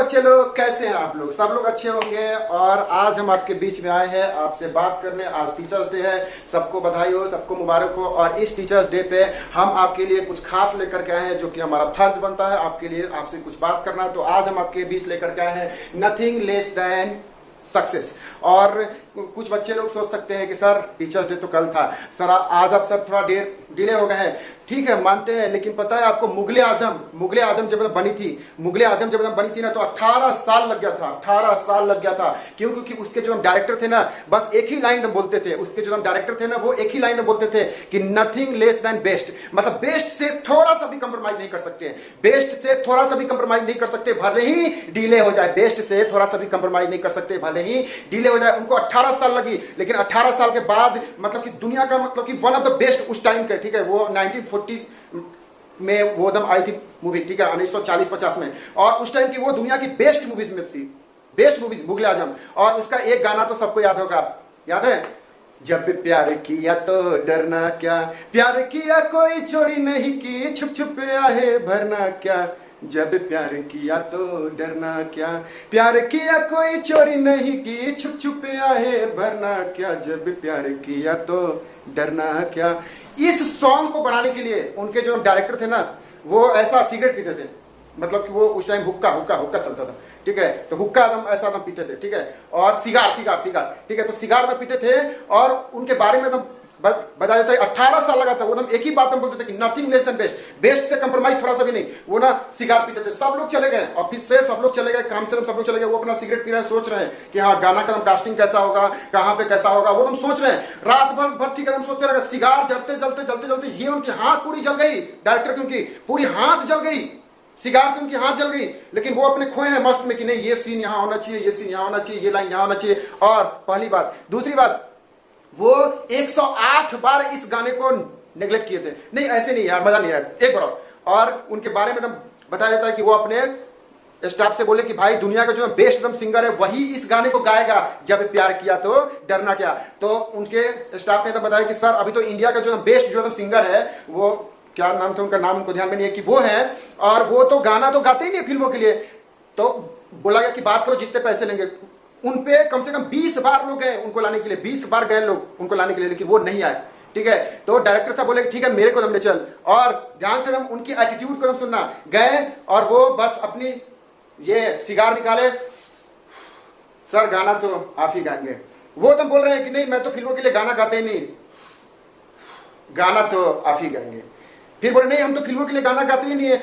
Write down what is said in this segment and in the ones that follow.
बच्चे लोग, कैसे हैं आप लोग? सब लोग अच्छे होंगे। और आज हम आपके बीच में आए हैं आपसे बात करने। आज टीचर्स डे है, सबको बधाई हो, सबको मुबारक हो। और इस टीचर्स डे पे हम आपके लिए कुछ खास लेकर के आए हैं, जो कि हमारा फर्ज बनता है आपके लिए, आपसे कुछ बात करना। तो आज हम आपके बीच लेकर के आए हैं नथिंग लेस देन सक्सेस। और कुछ बच्चे लोग सोच सकते हैं कि सर टीचर्स डे तो कल था, सर आज आप सर थोड़ा डिले हो गए हैं। ठीक है, मानते हैं, लेकिन पता है आपको मुगले आजम जब बनी थी ना, तो 18 साल लग गया था। 18 साल लग गया था। क्यों? क्योंकि उसके जो हम डायरेक्टर थे ना, बस एक ही लाइन में बोलते थे। उसके जो हम डायरेक्टर थे ना, वो एक ही लाइन में बोलते थे कि नथिंग लेस देन बेस्ट। मतलब बेस्ट से थोड़ा सा भी कंप्रोमाइज नहीं कर सकते, बेस्ट से थोड़ा सा भी कंप्रोमाइज नहीं कर सकते, भले ही डिले हो जाए। बेस्ट से थोड़ा सा भी कंप्रोमाइज नहीं कर सकते, भले ही डिले हो जाए। उनको 18 साल लगी, लेकिन 18 साल के बाद मतलब कि दुनिया का मतलब कि वन ऑफ द बेस्ट उस टाइम के, ठीक है, वो 1940 में वो दम आई थी मूवी, ठीक है, 1940-50 में। और उस टाइम की वो दुनिया की बेस्ट मूवीज में थी, बेस्ट मूवीज मुगले आजम। और उसका एक गाना तो सबको याद होगा, याद है? जब प्यार किया तो डरना क्या, प्यार किया कोई चोरी नहीं की, छुप छुप आहे भरना क्या। जब प्यार किया तो डरना क्या, प्यार किया कोई चोरी नहीं की, छुप छुप आहे भरना क्या। जब प्यार किया तो डरना क्या। इस सॉन्ग को बनाने के लिए उनके जो डायरेक्टर थे ना, वो ऐसा सिगरेट पीते थे। मतलब कि वो उस टाइम हुक्का चलता था, ठीक है, तो हुक्का एकदम ऐसा एकदम पीते थे, ठीक है। और सिगार, ठीक है, तो सिगार में पीते थे। और उनके बारे में एकदम बता देता है, 18 साल लगा था। वो हम एक ही बात हम बोलते थे कि nothing less than best, best से कंप्रोमाइज थोड़ा सा भी नहीं। वो ना सिगार पीते थे। सब लोग चले गए ऑफिस से, सब लोग चले गए काम से, सब लोग चले गए। वो अपना सिगरेट पी रहे हैं, सोच रहे हैं कि हाँ गाना का कास्टिंग कैसा होगा, कहाँ पे कैसा होगा, वो हम सोच रहे हैं। रात भर ठीक है, हम सोचते रहे। सिगार जलते ये उनकी हाथ पूरी जल गई, डायरेक्टर की उनकी पूरी हाथ जल गई, सिगार से उनकी हाथ जल गई। लेकिन वो अपने खोए हैं मस्त में कि नहीं ये सीन यहाँ होना चाहिए, ये सीन यहाँ होना चाहिए, ये लाइन यहाँ होना चाहिए। और पहली बात, दूसरी बात, वो 108 बार इस गाने को नेग्लेक्ट किए थे। नहीं ऐसे नहीं यार, मजा नहीं आया, एक बार। और उनके बारे में बताया जाता है कि वो अपने स्टाफ से बोले कि भाई दुनिया का जो बेस्ट सिंगर है वही इस गाने को गाएगा, जब प्यार किया तो डरना क्या। तो उनके स्टाफ ने तो बताया कि सर अभी तो इंडिया का जो बेस्ट जो सिंगर है, वो क्या नाम था उनका, नाम उनको ध्यान में नहीं है, कि वो है। और वो तो गाना तो गाते ही नहीं फिल्मों के लिए। तो बोला गया कि बात करो जितने पैसे लेंगे। उनपे कम से कम 20 बार लोग गए उनको लाने के लिए, 20 बार गए लोग उनको लाने के लिए, लेकिन वो नहीं आए, ठीक है। तो डायरेक्टर साहब बोले ठीक है मेरे को ले चल। और ध्यान से हम उनकी एटीट्यूड को हम सुनना। गए और वो बस अपनी ये सिगार निकाले, सर गाना तो आप ही गाएंगे। वो तुम बोल रहे हैं कि नहीं मैं तो फिल्मों के लिए गाना गाते ही नहीं, गाना तो आप ही गाएंगे। फिर बोले नहीं हम तो फिल्मों के लिए गाना गाते ही नहीं है,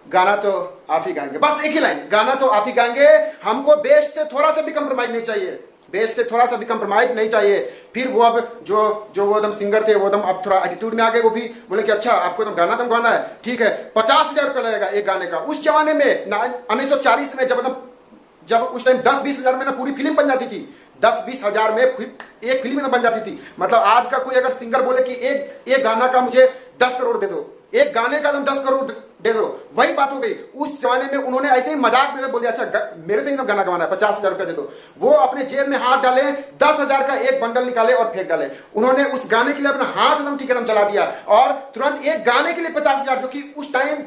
गाना तो आप ही गाएंगे। बस एक ही लाइन, गाना तो आप ही गाएंगे, हमको बेस्ट से थोड़ा सा भी कंप्रोमाइज नहीं चाहिए, बेस्ट से थोड़ा सा भी कंप्रोमाइज नहीं चाहिए। फिर वो अब जो वो दम सिंगर थे, वो दम अब थोड़ा एटीट्यूड में आ गए। वो भी बोले कि अच्छा आपको दम गाना है, ठीक है, 50,000 रुपया लगेगा एक गाने का। उस जमाने में 1940 में जब उस टाइम 10-20 हजार में ना पूरी फिल्म बन जाती थी, 10-20 हजार में एक फिल्म में बन जाती थी। मतलब आज का कोई अगर सिंगर बोले कि एक गाना का मुझे 10 करोड़ दे दो, एक गाने का 10 करोड़ दे दो, वही बात हो गई। उस जमाने में उन्होंने ऐसे ही मजाक में बोल दिया अच्छा मेरे से ही गाना गवाना है, 50,000 रुपया दे दो। वो अपने जेब में हाथ डाले, 10,000 का एक बंडल निकाले और फेंक डाले। उन्होंने उस गाने के लिए अपना हाथ एकदम ठीक चला दिया। और तुरंत एक गाने के लिए 50,000, जो कि उस टाइम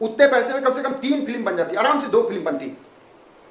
उतने पैसे में कम से कम 3 फिल्म बन जाती, आराम से 2 फिल्म बनती।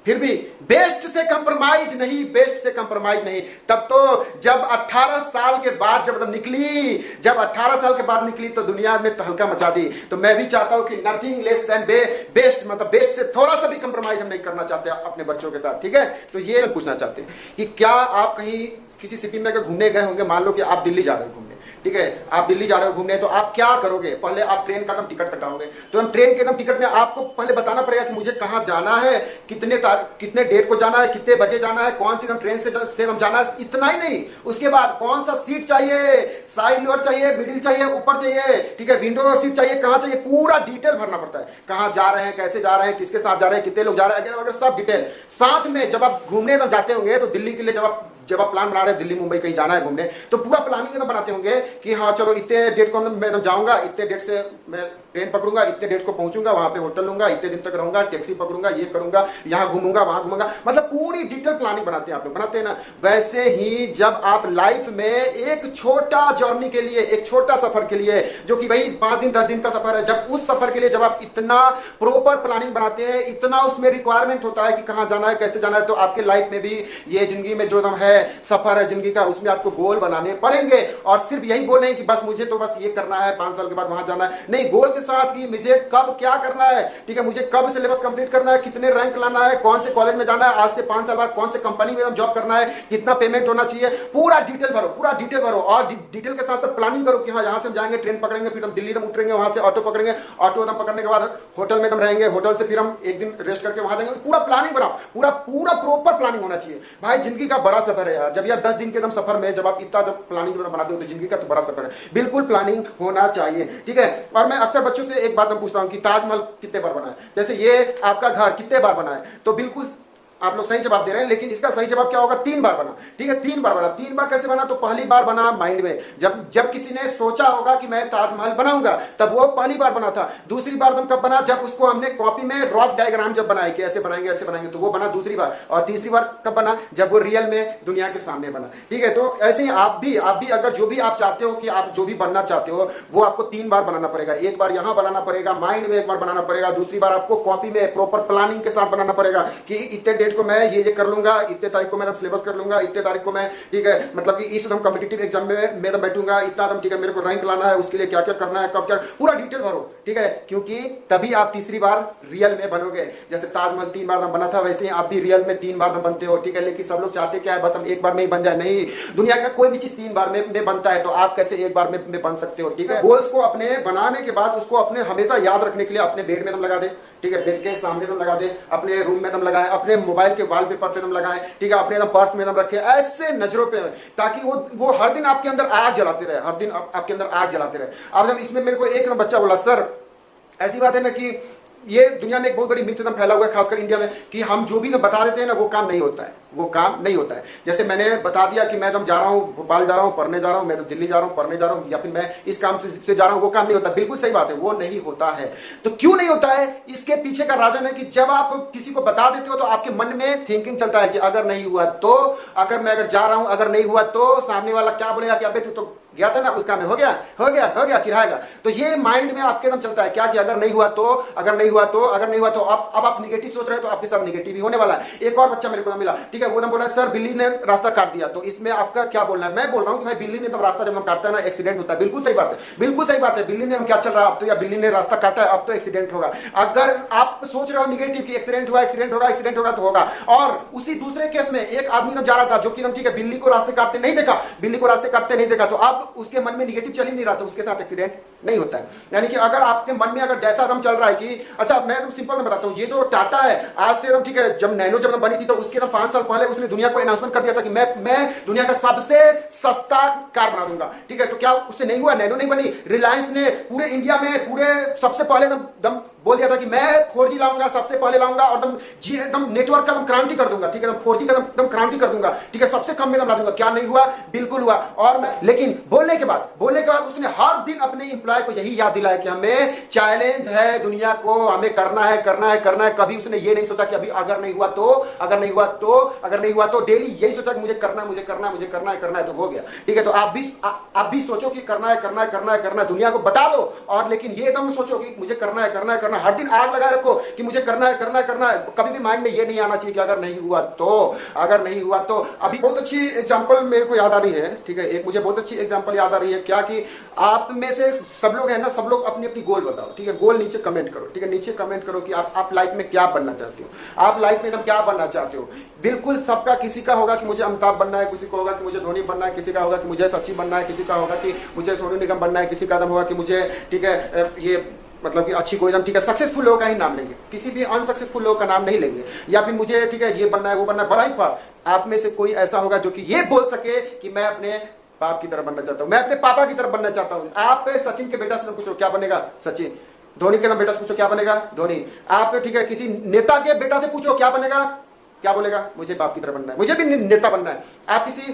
फिर भी बेस्ट से कंप्रोमाइज नहीं, बेस्ट से कंप्रोमाइज नहीं। तब तो जब 18 साल के बाद जब 18 साल के बाद निकली तो दुनिया में तहलका मचा दी। तो मैं भी चाहता हूं कि नथिंग लेस देन बेस्ट, मतलब बेस्ट से थोड़ा सा भी कंप्रोमाइज हम नहीं करना चाहते अपने बच्चों के साथ, ठीक है। तो ये पूछना चाहते हैं कि क्या आप कहीं किसी सिटी में अगर घूमने गए होंगे, मान लो कि आप दिल्ली जा रहे हो घूमने, ठीक है, आप दिल्ली जा रहे हो घूमने, तो आप क्या करोगे? पहले आप ट्रेन का टिकट कटाओगे। तो हम ट्रेन के टिकट में आपको पहले बताना पड़ेगा कि मुझे कहां जाना है, कितने डेट को जाना है, कितने बजे जाना है, कौन सी ट्रेन से हम जाना है। इतना ही नहीं, उसके बाद कौन सा सीट चाहिए, साइड डोर चाहिए, मिडिल चाहिए, ऊपर चाहिए, ठीक है, विंडो सीट चाहिए, कहां चाहिए, पूरा डिटेल भरना पड़ता है। कहां जा रहे हैं, कैसे जा रहे हैं, किसके साथ जा रहे हैं, कितने लोग जा रहे हैं, सब डिटेल। साथ में जब आप घूमने जाते होंगे तो दिल्ली के लिए जब आप जब आप प्लान बना रहे हैं दिल्ली मुंबई कहीं जाना है घूमने, तो पूरा प्लानिंग एकदम बनाते होंगे कि हाँ चलो इतने डेट को मैं एकदम जाऊंगा, इतने डेट से मैं ट्रेन पकड़ूंगा, इतने डेट को पहुंचूंगा, वहां पे होटल लूंगा, इतने दिन तक रहूंगा, टैक्सी पकड़ूंगा, ये करूंगा, यहाँ घूमूंगा वहां घूमूंगा, मतलब पूरी डिटेल प्लानिंग बनाते हैं आप लोग, बनाते हैं ना। वैसे ही जब आप लाइफ में एक छोटा जर्नी के लिए, एक छोटा सफर के लिए, जो कि भाई 5 दिन 10 दिन का सफर है, जब उस सफर के लिए जब आप इतना प्रॉपर प्लानिंग बनाते हैं, इतना उसमें रिक्वायरमेंट होता है कि कहां जाना है, कैसे जाना है, तो आपके लाइफ में भी ये जिंदगी में जो दम है सफर है जिंदगी का, उसमें आपको गोल बनाने पड़ेंगे। और सिर्फ यही गोल नहीं कि बस मुझे तो बस ये करना है, 5 साल के बाद वहां जाना है, नहीं, गोल के साथ कि मुझे कब क्या करना है, ठीक है, मुझे कब सिलेबस कंप्लीट करना है, कितने रैंक लाना है, कौन से कॉलेज में जाना है, आज से 5 साल बाद कौन से कंपनी में जॉब करना है, कितना पेमेंट होना चाहिए, पूरा डिटेल भरो, पूरा डिटेल भरो। और डिटेल के साथ साथ प्लानिंग करो कि हाँ यहां से हम जाएंगे, ट्रेन पकड़ेंगे, फिर हम दिल्ली में उतरेंगे, वहां से ऑटो पकड़ेंगे, ऑटो एकदम पकड़ने के बाद होटल में एकदम रहेंगे, होटल से फिर हम एक दिन रेस्ट करके वहां जाएंगे, पूरा प्लानिंग बनाओ, पूरा पूरा प्रॉपर प्लानिंग होना चाहिए। भाई जिंदगी का बड़ा सफर है यार, जब यार 10 दिन के एकदम सफर में जब आप इतना जब प्लानिंग बनाते हो तो जिंदगी का तो बड़ा सफर है, बिल्कुल प्लानिंग होना चाहिए, ठीक है। और मैं अक्सर बच्चों से एक बात मैं पूछता हूं कि ताजमहल कितने बार बना है, जैसे ये आपका घर कितने बार बना है, तो बिल्कुल आप लोग सही जवाब दे रहे हैं, लेकिन इसका सही जवाब क्या होगा, 3 बार बना, ठीक है, 3 बार बना। 3 बार कैसे बना, तो पहली बार बना माइंड में, जब किसी ने सोचा होगा कि मैं ताजमहल बनाऊंगा, तब वो पहली बार बना था। दूसरी बार कब बना, जब उसको हमने कॉपी में रफ डायग्राम जब बनाए कि ऐसे बनाएंगे ऐसे बनाएंगे, तो वो बना दूसरी बार। और तीसरी बार कब बना, जब वो रियल में दुनिया के सामने बना, ठीक है। तो ऐसे ही आप भी अगर जो भी आप चाहते हो कि आप जो भी बनना चाहते हो वो आपको 3 बार बनाना पड़ेगा। एक बार यहां बनाना पड़ेगा माइंड में, एक बार बनाना पड़ेगा, दूसरी बार आपको कॉपी में प्रॉपर प्लानिंग के साथ बनाना पड़ेगा कि इतने डेट को मैं ये कर लूंगा, इतने तारीख को मैं सिलेबस कर लूंगा, इतने तारीख को मैं, ठीक है, मतलब कि इस कॉम्पिटिटिव एग्जाम में मैं बैठूंगा, इतना ठीक है, मेरे को रैंक लाना है, उसके लिए क्या क्या करना है, कब क्या, पूरा डिटेल भरो, ठीक है, क्योंकि तभी आप तीसरी बार रियल में बनोगे। जैसे ताजमहल 3 बार बना था, वैसे ही आप भी रियल में 3 बार बनते हो, ठीक है। लेकिन सब लोग चाहते क्या है, बस हम एक बार में ही बन जाए, नहीं, दुनिया का कोई भी चीज 3 बार में बनता है, तो आप कैसे एक बार में बन सकते हो, ठीक है। गोल्स को अपने बनाने के बाद उसको अपने हमेशा याद रखने के लिए अपने बेड में दम लगा दे, ठीक है, बेड के सामने दम लगा दे, अपने रूम में दम लगाए, अपने मोबाइल के वॉलपेपर पे दम लगाए, ठीक है, अपने पर्स में दम रखे, ऐसे नजरों पे, ताकि वो हर दिन आपके अंदर आग जलाते रहे, हर दिन आपके अंदर आग जलाते रहे। अब जब इसमें मेरे को एक बच्चा बोला, सर ऐसी बात है ना कि ये दुनिया में एक बहुत बड़ी मिथ एकदम फैला हुआ है, खासकर इंडिया में, कि हम जो भी ना बता देते हैं ना वो काम नहीं होता है, वो काम नहीं होता है। जैसे मैंने बता दिया कि मैं एकदम जा रहा हूँ भोपाल जा रहा हूँ पढ़ने जा रहा हूँ, मैं तो दिल्ली जा रहा हूँ पढ़ने जा रहा हूँ, या फिर मैं इस काम से जा रहा हूँ, वो काम नहीं होता। बिल्कुल सही बात है, वो नहीं होता है। तो क्यों नहीं होता है, इसके पीछे का राजन है कि जब आप किसी को बता देते हो तो आपके मन में थिंकिंग चलता है कि अगर नहीं हुआ तो, अगर मैं अगर जा रहा हूं अगर नहीं हुआ तो सामने वाला क्या बोलेगा कि अबे तू तो गया था ना उस काम में, हो गया चिढ़ाएगा। तो ये माइंड में आपके एकदम चलता है क्या कि अगर नहीं हुआ तो, अगर नहीं हुआ तो, अगर नहीं हुआ तो। अब आप निगेटिव सोच रहे हो तो आपके साथ निगेटिव ही होने वाला है। एक और बच्चा मेरे को मिला, ठीक है, वो एकदम बोला सर बिल्ली ने रास्ता काट दिया, तो इसमें आपका क्या बोलना है। मैं बोल रहा हूँ कि भाई बिल्ली ने तो रास्ता जब हम काटता है ना एक्सीडेंट होता है। बिल्कुल सही बात है, बिल्कुल सही बात है। बिल्ली ने हम क्या चल रहा है अब तो, या बिल्ली ने रास्ता काटा है अब तो एक्सीडेंट होगा। अगर आप सोच रहे हो निगेटिव कि एक्सीडेंट हुआ तो होगा। और उसी दूसरे केस में एक आदमी जा रहा था जो कि ठीक है बिल्ली को रास्ते काटते नहीं देखा, बिल्ली को रास्ते काटते नहीं देखा, तो अब उसके मन में निगेटिव चल ही नहीं रहा, तो उसके साथ एक्सीडेंट नहीं होता है। यानी कि अगर आपके मन में अगर जैसा एकदम चल रहा है कि अच्छा, मैं एकदम सिंपल में बताता हूं, ये जो टाटा है आज से एकदम ठीक है, जब नैनो जब बनी थी तो उसके 5 साल पहले उसने दुनिया को अनाउंसमेंट कर दिया था कि मैं दुनिया का सबसे सस्ता कार बना दूंगा, ठीक है। तो क्या उससे नहीं हुआ, नैनो नहीं बनी। रिलायंस ने पूरे इंडिया में पूरे सबसे पहले दम बोल दिया था कि मैं 4G लाऊंगा, सबसे पहले लाऊंगा और एकदम नेटवर्क का क्रांति कर दूंगा, ठीक है, 4G का एकदम क्रांति कर दूंगा, ठीक है, सबसे कम में ला दूंगा। क्या नहीं हुआ, बिल्कुल हुआ। और लेकिन बोलने के बाद उसने हर दिन अपने एम्प्लॉय को यही याद दिलाया कि हमें चैलेंज है दुनिया को, हमें करना है। कभी उसने ये नहीं सोचा कि अभी अगर नहीं हुआ तो डेली यही सोचा कि मुझे करना है, तो हो गया, ठीक है। तो आप भी सोचो कि करना है, दुनिया को बता दो। और लेकिन ये एकदम सोचो कि मुझे करना है, हर दिन आग लगाए रखो कि मुझे करना है। कभी भी माइंड में ये नहीं आना चाहिए कि अगर नहीं हुआ तो। अभी बहुत अच्छी एग्जांपल मेरे को याद आ रही है, ठीक है, एक मुझे बहुत अच्छी एग्जांपल याद आ रही है। क्या कि आप में से सब लोग है ना, सब लोग अपनी अपनी गोल बताओ, ठीक है, गोल नीचे कमेंट करो, ठीक है, नीचे कमेंट करो कि आप लाइफ में क्या बनना चाहते हो, आप लाइफ में एकदम क्या बनना चाहते हो। बिल्कुल सबका, किसी का होगा कि मुझे अमिताभ बनना है, किसी को होगा कि मुझे धोनी बनना है, किसी का होगा कि मुझे सचिन बनना है, किसी का होगा कि मुझे सोनू निगम बनना है, किसी का होगा कि मुझे, ठीक है, ये मतलब कि अच्छी कोई, ठीक है, सक्सेसफुल लोगों का ही नाम लेंगे, किसी भी अनसक्सेसफुल लोगों का नाम नहीं लेंगे। या फिर मुझे, ठीक है, ये बनना है वो बनना है, बड़ा ही ख्वाब। आप में से कोई ऐसा होगा जो कि ये बोल सके कि मैं अपने बाप की तरह बनना चाहता हूं, मैं अपने पापा की तरह बनना चाहता हूं। आप सचिन के बेटा से पूछो क्या बनेगा, सचिन। धोनी के बेटा से पूछो क्या बनेगा, धोनी। आप, ठीक है, किसी नेता के बेटा से पूछो क्या बनेगा, क्या बोलेगा? मुझे बाप की तरह बनना है, मुझे भी नेता बनना है। आप किसी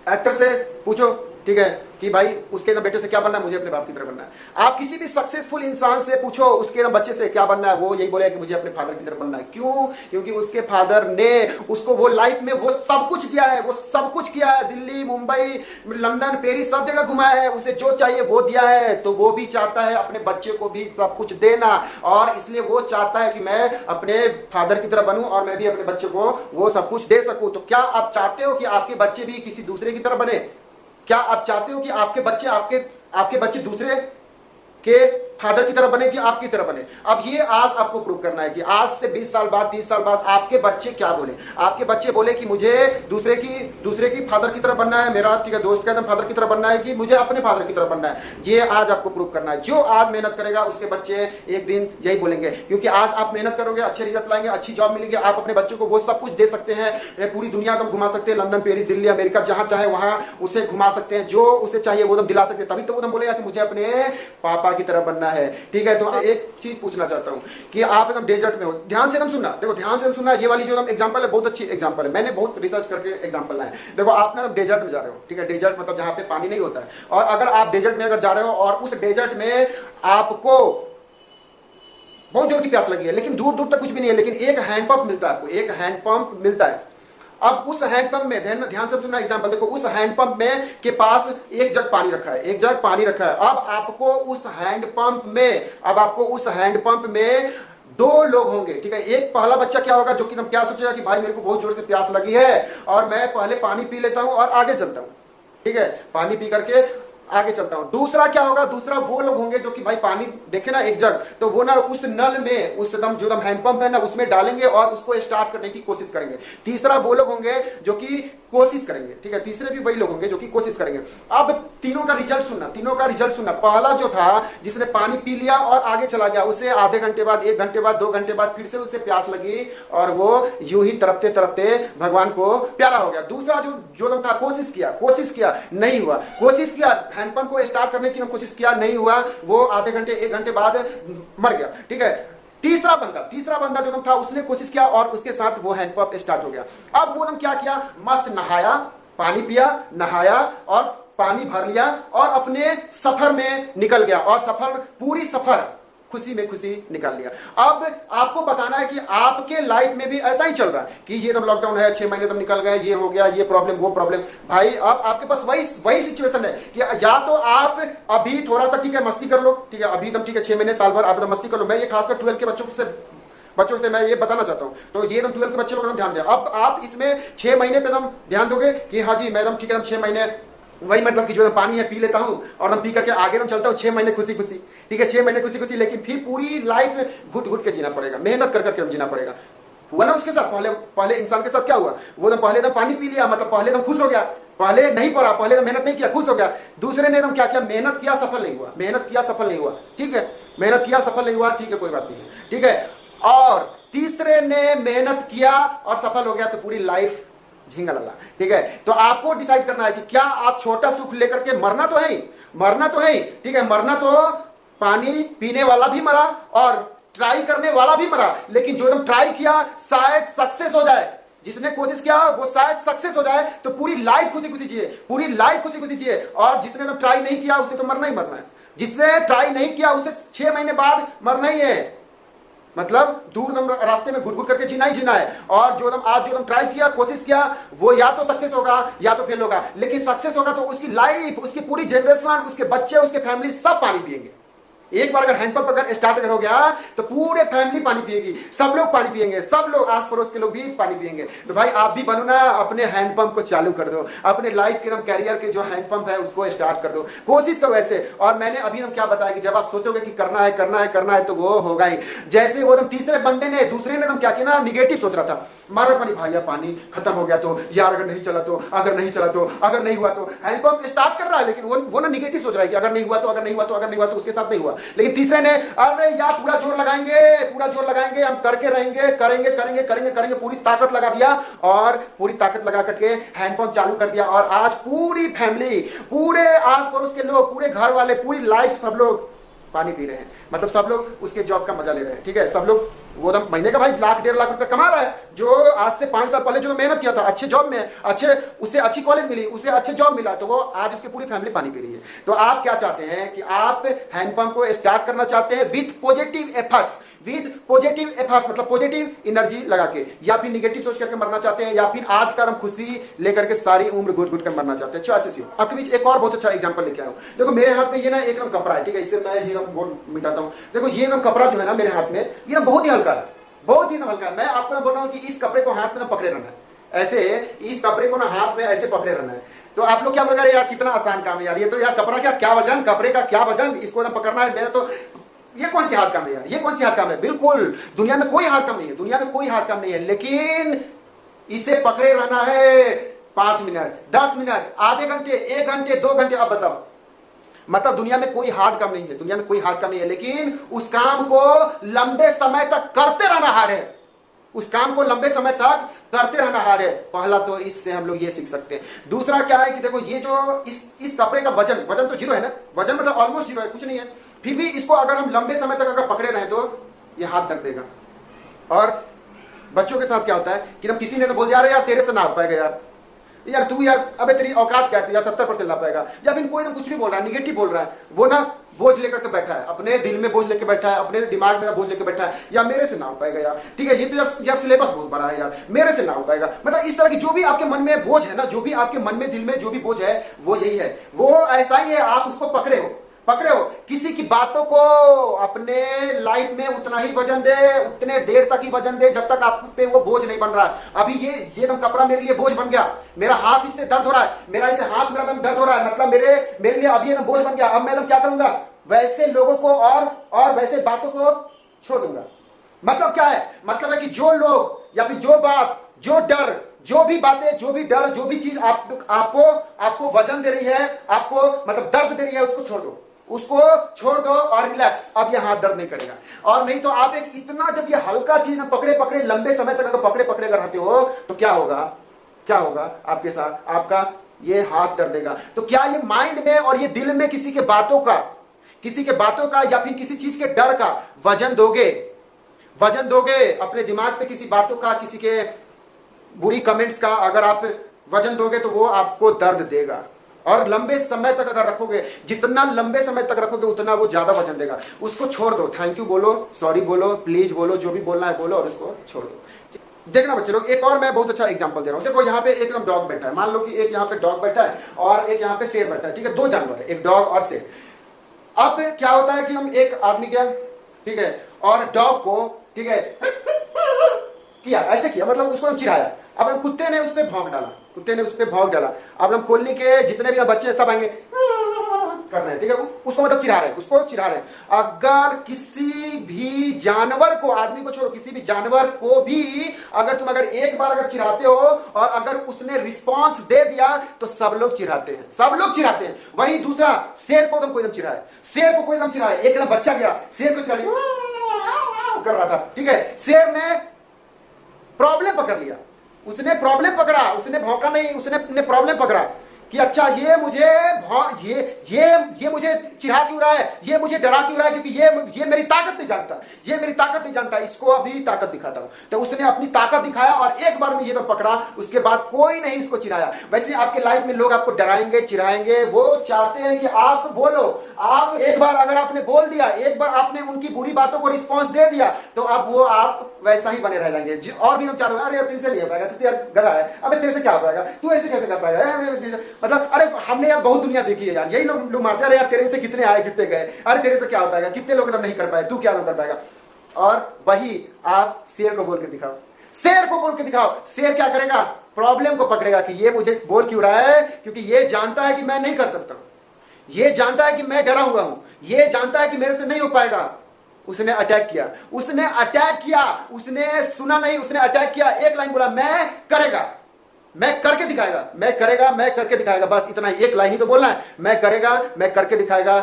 एक्टर से पूछो, ठीक है, कि भाई उसके ना बेटे से क्या बनना है? मुझे अपने बाप की तरह बनना है। आप किसी भी सक्सेसफुल इंसान से पूछो उसके ना बच्चे से क्या बनना है, वो यही बोलेगा कि मुझे अपने फादर की तरह बनना है। क्यों? क्योंकि उसके फादर ने उसको वो लाइफ में वो सब कुछ दिया है, वो सब कुछ किया है, दिल्ली, मुंबई, लंदन, पेरिस, सब जगह घुमाया है, उसे जो चाहिए वो दिया है। तो वो भी चाहता है अपने बच्चे को भी सब कुछ देना, और इसलिए वो चाहता है कि मैं अपने फादर की तरह बनूं और मैं भी अपने बच्चे को वो सब कुछ दे सकूं। तो क्या आप चाहते हो कि आपके बच्चे भी किसी दूसरे की तरह बने? क्या आप चाहते हो कि आपके बच्चे दूसरे के फादर की तरह बने कि आपकी तरह बने? अब ये आज आपको प्रूव करना है कि आज से 20 साल बाद, 30 साल बाद आपके बच्चे क्या बोले। आपके बच्चे बोले कि मुझे दूसरे की फादर की तरह बनना है, मेरा ठीक है दोस्त का फादर की तरह बनना है, कि मुझे अपने फादर की तरह बनना है। ये आज आपको प्रूव करना है। जो आज मेहनत करेगा उसके बच्चे एक दिन यही बोलेंगे, क्योंकि आज आप मेहनत करोगे, अच्छे रिजल्ट लाएंगे, अच्छी जॉब मिलेगी, आप अपने बच्चों को वो सब कुछ दे सकते हैं, पूरी दुनिया को घुमा सकते हैं, लंदन, पेरिस, दिल्ली, अमेरिका, जहां चाहे वहां उसे घुमा सकते हैं, जो उसे चाहिए वो दिला सकते हैं। तभी तो वो बोलेगा कि मुझे अपने पापा की तरह बनना है। ठीक है, तो एक चीज पूछना चाहता हूं कि आप एकदम डेजर्ट में हो, ध्यान से एकदम सुनना, देखो ध्यान से सुनना। ये वाली जो एग्जांपल है बहुत अच्छी एग्जांपल है, मैंने बहुत रिसर्च करके एग्जांपल लाए। देखो आप ना डेजर्ट में जा रहे हो, ठीक है, डेजर्ट मतलब जहां पे पानी नहीं होता है, और अगर आप डेजर्ट में अगर जा रहे हो और उस डेजर्ट में आपको बहुत जोर की प्यास लगी है, लेकिन दूर दूर तक कुछ भी नहीं है, लेकिन एक हैंडपंप मिलता है आपको, एक हैंडपंप मिलता है। अब उस हैंडपंप में ध्यान से सुनना एग्जांपल, देखो उस हैंडपंप में के पास एक जग पानी रखा है, एक जग पानी रखा है। अब आपको उस हैंडपंप में दो लोग होंगे, ठीक है। एक पहला बच्चा क्या होगा, जो कि क्या सोचेगा कि भाई मेरे को बहुत जोर से प्यास लगी है और मैं पहले पानी पी लेता हूं और आगे चलता हूं, ठीक है, पानी पी करके आगे चलता हूं। दूसरा क्या होगा, दूसरा वो लोग होंगे जो कि भाई पानी देखे ना एक जग, तो वो ना उस नल में उस जो हैंडपंप है ना उसमें डालेंगे और उसको स्टार्ट करने की कोशिश करेंगे। तीसरा वो लोग होंगे जो कि कोशिश करेंगे, ठीक है, तीसरे भी वही लोग होंगे जो कि कोशिश करेंगे। अब तीनों का रिजल्ट सुनना। पहला जो था जिसने पानी पी लिया और आगे चला गया, उसे आधे घंटे बाद, 1 घंटे बाद, 2 घंटे बाद फिर से उसे प्यास लगी और वो यूं ही तड़पते तड़पते भगवान को प्यारा हो गया। दूसरा जो लोग था कोशिश किया नहीं हुआ, कोशिश किया हैंडपंप को स्टार्ट करने की कोशिश किया, नहीं हुआ, वो आधे घंटे 1 घंटे बाद मर गया, ठीक है। तीसरा बंदा जो था उसने कोशिश किया और उसके साथ वो हैंडपंप स्टार्ट हो गया। अब वो क्या किया, मस्त नहाया, पानी पिया, नहाया और पानी भर लिया और अपने सफर में निकल गया, और पूरी सफर खुशी में खुशी निकाल लिया। अब आपको बताना है कि आपके लाइफ में भी ऐसा ही चल रहा है कि ये तो लॉकडाउन है, 6 महीने तो निकल गए, ये हो गया, ये प्रॉब्लम, वो प्रॉब्लम। भाई अब आपके पास वही सिचुएशन है कि या तो आप अभी थोड़ा सा ठीक है मस्ती कर लो, ठीक है, अभी एकदम ठीक है, 6 महीने साल भर आप एकदम मस्ती कर लो। मैं ये खासकर 12 के बच्चों से मैं ये बताना चाहता हूँ, तो ये एकदम 12 के बच्चे लोग ध्यान दें। अब आप इसमें 6 महीने पे एकदम ध्यान दोगे कि हाँ जी मैं एकदम ठीक है, 6 महीने वही मतलब कि जो पानी है पी लेता हूं और मैं पी करके आगे चलता हूं, 6 महीने खुशी खुशी, ठीक है, 6 महीने खुशी खुशी, लेकिन फिर पूरी लाइफ घुट घुट के जीना पड़ेगा, मेहनत कर करके जीना पड़ेगा। हुआ ना उसके साथ, पहले इंसान के साथ क्या हुआ, वो पहले पानी पी लिया, मतलब पहले खुश हो गया, पहले नहीं पढ़ा, पहले मेहनत नहीं किया, खुश हो गया। दूसरे ने क्या किया, मेहनत किया, सफल नहीं हुआ, ठीक है, मेहनत किया, सफल नहीं हुआ, ठीक है, कोई बात नहीं है, ठीक है। और तीसरे ने मेहनत किया और सफल हो गया, तो पूरी लाइफ झिंगा लगा, ठीक है। तो आपको डिसाइड करना है कि क्या आप छोटा सुख लेकर के मरना तो है ही, ठीक है, मरना तो पानी पीने वाला भी मरा और ट्राई करने वाला भी मरा, लेकिन जो एकदम ट्राई किया शायद सक्सेस हो जाए, जिसने कोशिश किया वो शायद सक्सेस हो जाए, तो पूरी लाइफ खुशी खुशी जिए, और जिसने एकदम ट्राई नहीं किया उसे तो मरना ही मरना है, जिसने ट्राई नहीं किया उसे 6 महीने बाद मरना ही है, मतलब दूर रास्ते में घुट करके जीना है। और जो आज ट्राई किया, कोशिश किया, वो या तो सक्सेस होगा या तो फेल होगा, लेकिन सक्सेस होगा तो उसकी लाइफ, उसकी पूरी जनरेशन, उसके बच्चे, उसके फैमिली सब पानी पिएंगे। एक बार अगर हैंडपंप अगर स्टार्ट हो गया तो पूरे फैमिली पानी पिएगी, सब लोग पानी पिएंगे, सब लोग आस पड़ोस के लोग भी पानी पिएंगे। तो भाई आप भी बनो ना, अपने हैंडपंप को चालू कर दो, अपने लाइफ के कैरियर के जो हैंडपंप है उसको स्टार्ट कर दो, कोशिश करो ऐसे। और मैंने अभी क्या बताया कि जब आप सोचोगे कि करना है तो वो होगा ही। जैसे वो तीसरे बंदे ने, दूसरे ने क्या किया ना, निगेटिव सोच रहा था, मारा पानी, भाई पानी खत्म हो गया तो यार, अगर नहीं चला तो, अगर नहीं हुआ तो, हैंडपंप स्टार्ट कर रहा है, लेकिन वो ना निगेटिव सोच रहा है कि अगर नहीं हुआ तो उसके साथ नहीं हुआ। लेकिन तीसरे ने, अरे यार पूरा जोर लगाएंगे, हम करके रहेंगे, करेंगे, पूरी ताकत लगा दिया और पूरी ताकत लगा करके हैंडपंप चालू कर दिया। और आज पूरी फैमिली, पूरे आस पड़ोस के लोग, पूरे घर वाले, पूरी लाइफ सब लोग पानी पी रहे हैं, मतलब सब लोग उसके जॉब का मजा ले रहे हैं, ठीक है, सब लोग वो तो महीने का भाई लाख 1.5 लाख रुपए कमा रहा है, जो आज से 5 साल पहले जो मेहनत किया था, अच्छे जॉब में, उसे अच्छी कॉलेज मिली, उसे अच्छे जॉब मिला, तो वो आज उसकी पूरी फैमिली पानी पी रही है। तो आप क्या चाहते हैं कि आप हैंडपंप को स्टार्ट करना चाहते हैं विद पॉजिटिव एफर्ट्स, मतलब पॉजिटिव एनर्जी लगा के, या फिर निगेटिव सोच करके मरना चाहते हैं, या फिर आज का हम खुशी लेकर के सारी उम्र घुट घुट कर मरना चाहते हैं। चॉइसेस हो। आपके बीच एक और बहुत अच्छा एग्जांपल लेके आया हूं। देखो मेरे हाथ में ये ना एकदम कपड़ा है, ठीक है, इससे मैं ये बोल मिटाता हूं। देखो ये एकदम कपड़ा जो है ना मेरे हाथ में, ये ना बहुत ही हल्का है, बहुत ही हल्का है। मैं आपको ना बोल रहा हूं कि इस कपड़े को हाथ में ना पकड़े रहना है, ऐसे इस कपड़े को ना हाथ में ऐसे पकड़े रहना है। तो आप लोग क्या बोल रहे हैं यार कितना आसान काम है यार, ये तो यार कपड़ा क्या वजन, कपड़े का क्या वजन, इसको ना पकड़ना है, मेरा तो ये कौन सी हार्ड काम है यार, ये कौन सी हार्ड काम है। बिल्कुल दुनिया में कोई हार्ड काम नहीं है, दुनिया में कोई हार्ड काम नहीं है, लेकिन इसे पकड़े रहना है 5 मिनट, 10 मिनट, आधे घंटे, 1 घंटे, 2 घंटे। अब बताओ, मतलब दुनिया में कोई हार्ड काम नहीं है, दुनिया में कोई हार्ड काम नहीं है, लेकिन उस काम को लंबे समय तक करते रहना हार्ड है, उस काम को लंबे समय तक करते रहना हार्ड है। पहला तो इससे हम लोग ये सीख सकते हैं। दूसरा क्या है कि देखो ये जो इस कपड़े का वजन तो जीरो है ना, वजन मतलब ऑलमोस्ट जीरो है, कुछ नहीं है, फिर भी इसको अगर हम लंबे समय तक अगर पकड़े रहे तो ये हाथ दर्द देगा। और बच्चों के साथ क्या होता है कि हम किसी ने तो बोल दिया यार तेरे से ना हो पाएगा यार तू यार, अबे तेरी औकात क्या है, यार 70% ला पाएगा, या फिर कोई ना कुछ भी बोल रहा है, निगेटिव बोल रहा है, वो ना बोझ लेकर के बैठा है, अपने दिल में बोझ लेकर बैठा है, अपने दिमाग में बोझ लेकर बैठा है, या मेरे से ना हो पाएगा यार, ठीक है, ये तो यार सिलेबस बहुत बड़ा है यार, मेरे से ना हो पाएगा। मतलब इस तरह की जो भी आपके मन में बोझ है ना, जो भी आपके मन में दिल में जो भी बोझ है वो यही है, वो ऐसा ही है, आप उसको पकड़े हो। किसी की बातों को अपने लाइफ में उतना ही वजन दे, उतने देर तक ही वजन दे जब तक आप पे वो बोझ नहीं बन रहा। अभी ये एकदम कपड़ा मेरे लिए बोझ बन गया, मेरा हाथ इससे दर्द हो रहा है, मेरा इसे हाथ मेरा दम दर्द हो रहा है, मतलब मेरे लिए अभी एकदम बोझ बन गया। अब मैं क्या करूंगा, वैसे लोगों को और वैसे बातों को छोड़ दूंगा। मतलब क्या है, मतलब है कि जो लोग या फिर जो बात, जो डर, जो भी बातें, जो भी डर, जो भी चीज आपको वजन दे रही है, आपको मतलब दर्द दे रही है, उसको छोड़ दो, उसको छोड़ दो और रिलैक्स। अब यह हाथ दर्द नहीं करेगा। और नहीं तो आप एक इतना जब ये हल्का चीज पकड़े लंबे समय तक अगर पकड़े रहते हो तो क्या होगा आपके साथ, आपका ये हाथ दर्द देगा। तो क्या ये माइंड में और ये दिल में किसी के बातों का या फिर किसी चीज के डर का वजन दोगे अपने दिमाग पे, किसी बातों का, किसी के बुरी कमेंट्स का अगर आप वजन दोगे तो वो आपको दर्द देगा। और लंबे समय तक अगर रखोगे, जितना लंबे समय तक रखोगे उतना वो ज्यादा वजन देगा। उसको छोड़ दो, थैंक यू बोलो, सॉरी बोलो, प्लीज बोलो, जो भी बोलना है बोलो और उसको छोड़ दो। देखना बच्चे लोग, एक और मैं बहुत अच्छा एग्जांपल दे रहा हूं। देखो यहाँ पे एकदम डॉग बैठा है, मान लो कि एक यहाँ पे डॉग बैठा है और एक यहाँ पे शेर बैठा है, ठीक है, 2 जानवर है, एक डॉग और शेर। अब क्या होता है कि हम एक आदमी क्या, ठीक है, और डॉग को, ठीक है, किया, ऐसे किया, मतलब उसको हम चिढ़ाया। अब हम कुत्ते ने उस पर भौंक डाला, अब हम कोल्ली के जितने भी बच्चे सब आएंगे कर रहे हैं, ठीक है, उसको मतलब चिढ़ा रहे हैं। अगर किसी भी जानवर को, आदमी को छोड़ो, किसी भी जानवर को भी अगर एक बार अगर चिढ़ाते हो और अगर उसने रिस्पॉन्स दे दिया तो सब लोग चिढ़ाते हैं। वही दूसरा शेर को कोई एकदम चिढ़ाए, एक बच्चा गया, शेर को चिढ़ा कर रहा था, ठीक है, शेर ने प्रॉब्लम पकड़ लिया, उसने भौंका नहीं, उसने प्रॉब्लम पकड़ा कि अच्छा ये मुझे चिढ़ा क्यों रहा है, ये मुझे डरा क्यों रहा है, क्योंकि ये मेरी ताकत नहीं जानता, इसको अभी ताकत दिखाता हूं। तो उसने अपनी ताकत दिखाया और एक बार में ये तो पकड़ा, उसके बाद कोई नहीं इसको चिढ़ाया। वैसे आपके लाइफ में लोग आपको डराएंगे, चिढ़ाएंगे, वो चाहते हैं कि आप बोलो। आप एक बार अगर आपने बोल दिया, एक बार आपने उनकी बुरी बातों को रिस्पॉन्स दे दिया तो अब वो आप वैसा ही बने रह जाएंगे। और भी हम चाह रहे हैं, अरे तेरे से नहीं हो पाएगा, तू यार गधा है, अबे तेरे से क्या हो पाएगा, तू ऐसे कैसे कर पाएगा, मतलब अरे हमने यार बहुत दुनिया देखी है यार, यही लोग मारते हैं, अरे यार तेरे से कितने आए कितने गए, अरे तेरे से क्या हो पाएगा, कितने लोग नहीं कर पाए, तू क्या कर पाएगा। और वही आप शेर को बोल के दिखाओ, शेर क्या करेगा, प्रॉब्लम को पकड़ेगा कि ये मुझे बोल क्यों रहा है, क्योंकि ये जानता है कि मैं नहीं कर सकता, ये जानता है कि मैं डरा हुआ हूं, ये जानता है कि मेरे से नहीं हो पाएगा। उसने अटैक किया, उसने सुना नहीं, उसने अटैक किया, एक लाइन बोला, मैं करके दिखाएगा, बस इतना ही, एक लाइन ही तो बोलना है, मैं करके दिखाएगा।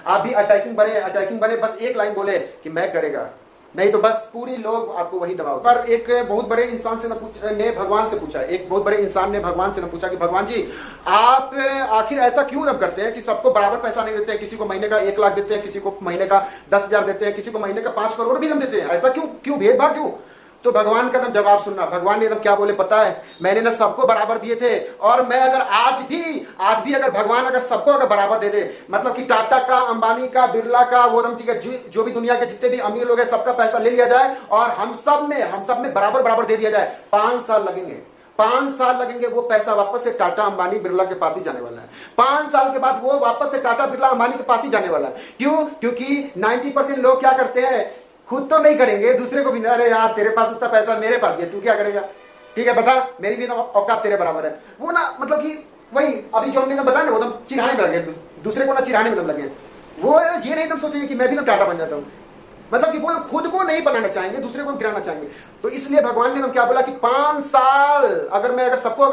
आप भी अटैकिंग बने, बस एक लाइन बोले कि मैं करेगा, नहीं तो बस पूरी लोग आपको वही दबाओ। पर एक बहुत बड़े इंसान ने भगवान से पूछा, एक बहुत बड़े इंसान ने भगवान से पूछा कि भगवान जी आप आखिर ऐसा क्यों करते हैं कि सबको बराबर पैसा नहीं देते हैं, किसी को महीने का 1 लाख देते हैं, किसी को महीने का 10,000 देते हैं, किसी को महीने का 5 करोड़ भी हम देते हैं, ऐसा क्यों भेदभाव क्यों? तो भगवान का जवाब सुनना, भगवान ने क्या बोले पता है, मैंने ना सबको बराबर दिए थे, और मैं अगर आज भी अगर भगवान अगर सबको अगर बराबर दे दे, मतलब कि टाटा का, अंबानी का, बिरला का, वो ठीक है, जो भी दुनिया के जितने भी अमीर लोग हैं सबका पैसा ले लिया जाए और हम सब में बराबर दे दिया जाए, 5 साल लगेंगे। 5 साल लगेंगे, वो पैसा वापस से टाटा, अंबानी, बिरला के पास ही जाने वाला है। 5 साल के बाद वो वापस से टाटा, बिरला, अंबानी के पास ही जाने वाला है। क्यों? क्योंकि 90% लोग क्या करते हैं, खुद तो नहीं करेंगे, दूसरे को भी, अरे यार तेरे पास उतना पैसा मेरे पास भी है, तू क्या करेगा, ठीक है बता, मेरी भी औकात तेरे बराबर है। वो ना मतलब कि वही अभी जो हमने बताया ना, वो चिढ़ाने में लगे, दूसरे को ना चिढ़ाने में लगे, वो ये नहीं सोचेंगे कि मैं भी टाटा बन जाता हूँ, मतलब कि वो खुद को नहीं बनाना चाहेंगे, दूसरे को गिराना चाहेंगे। तो इसलिए भगवान ने क्या बोला कि 5 साल अगर सबको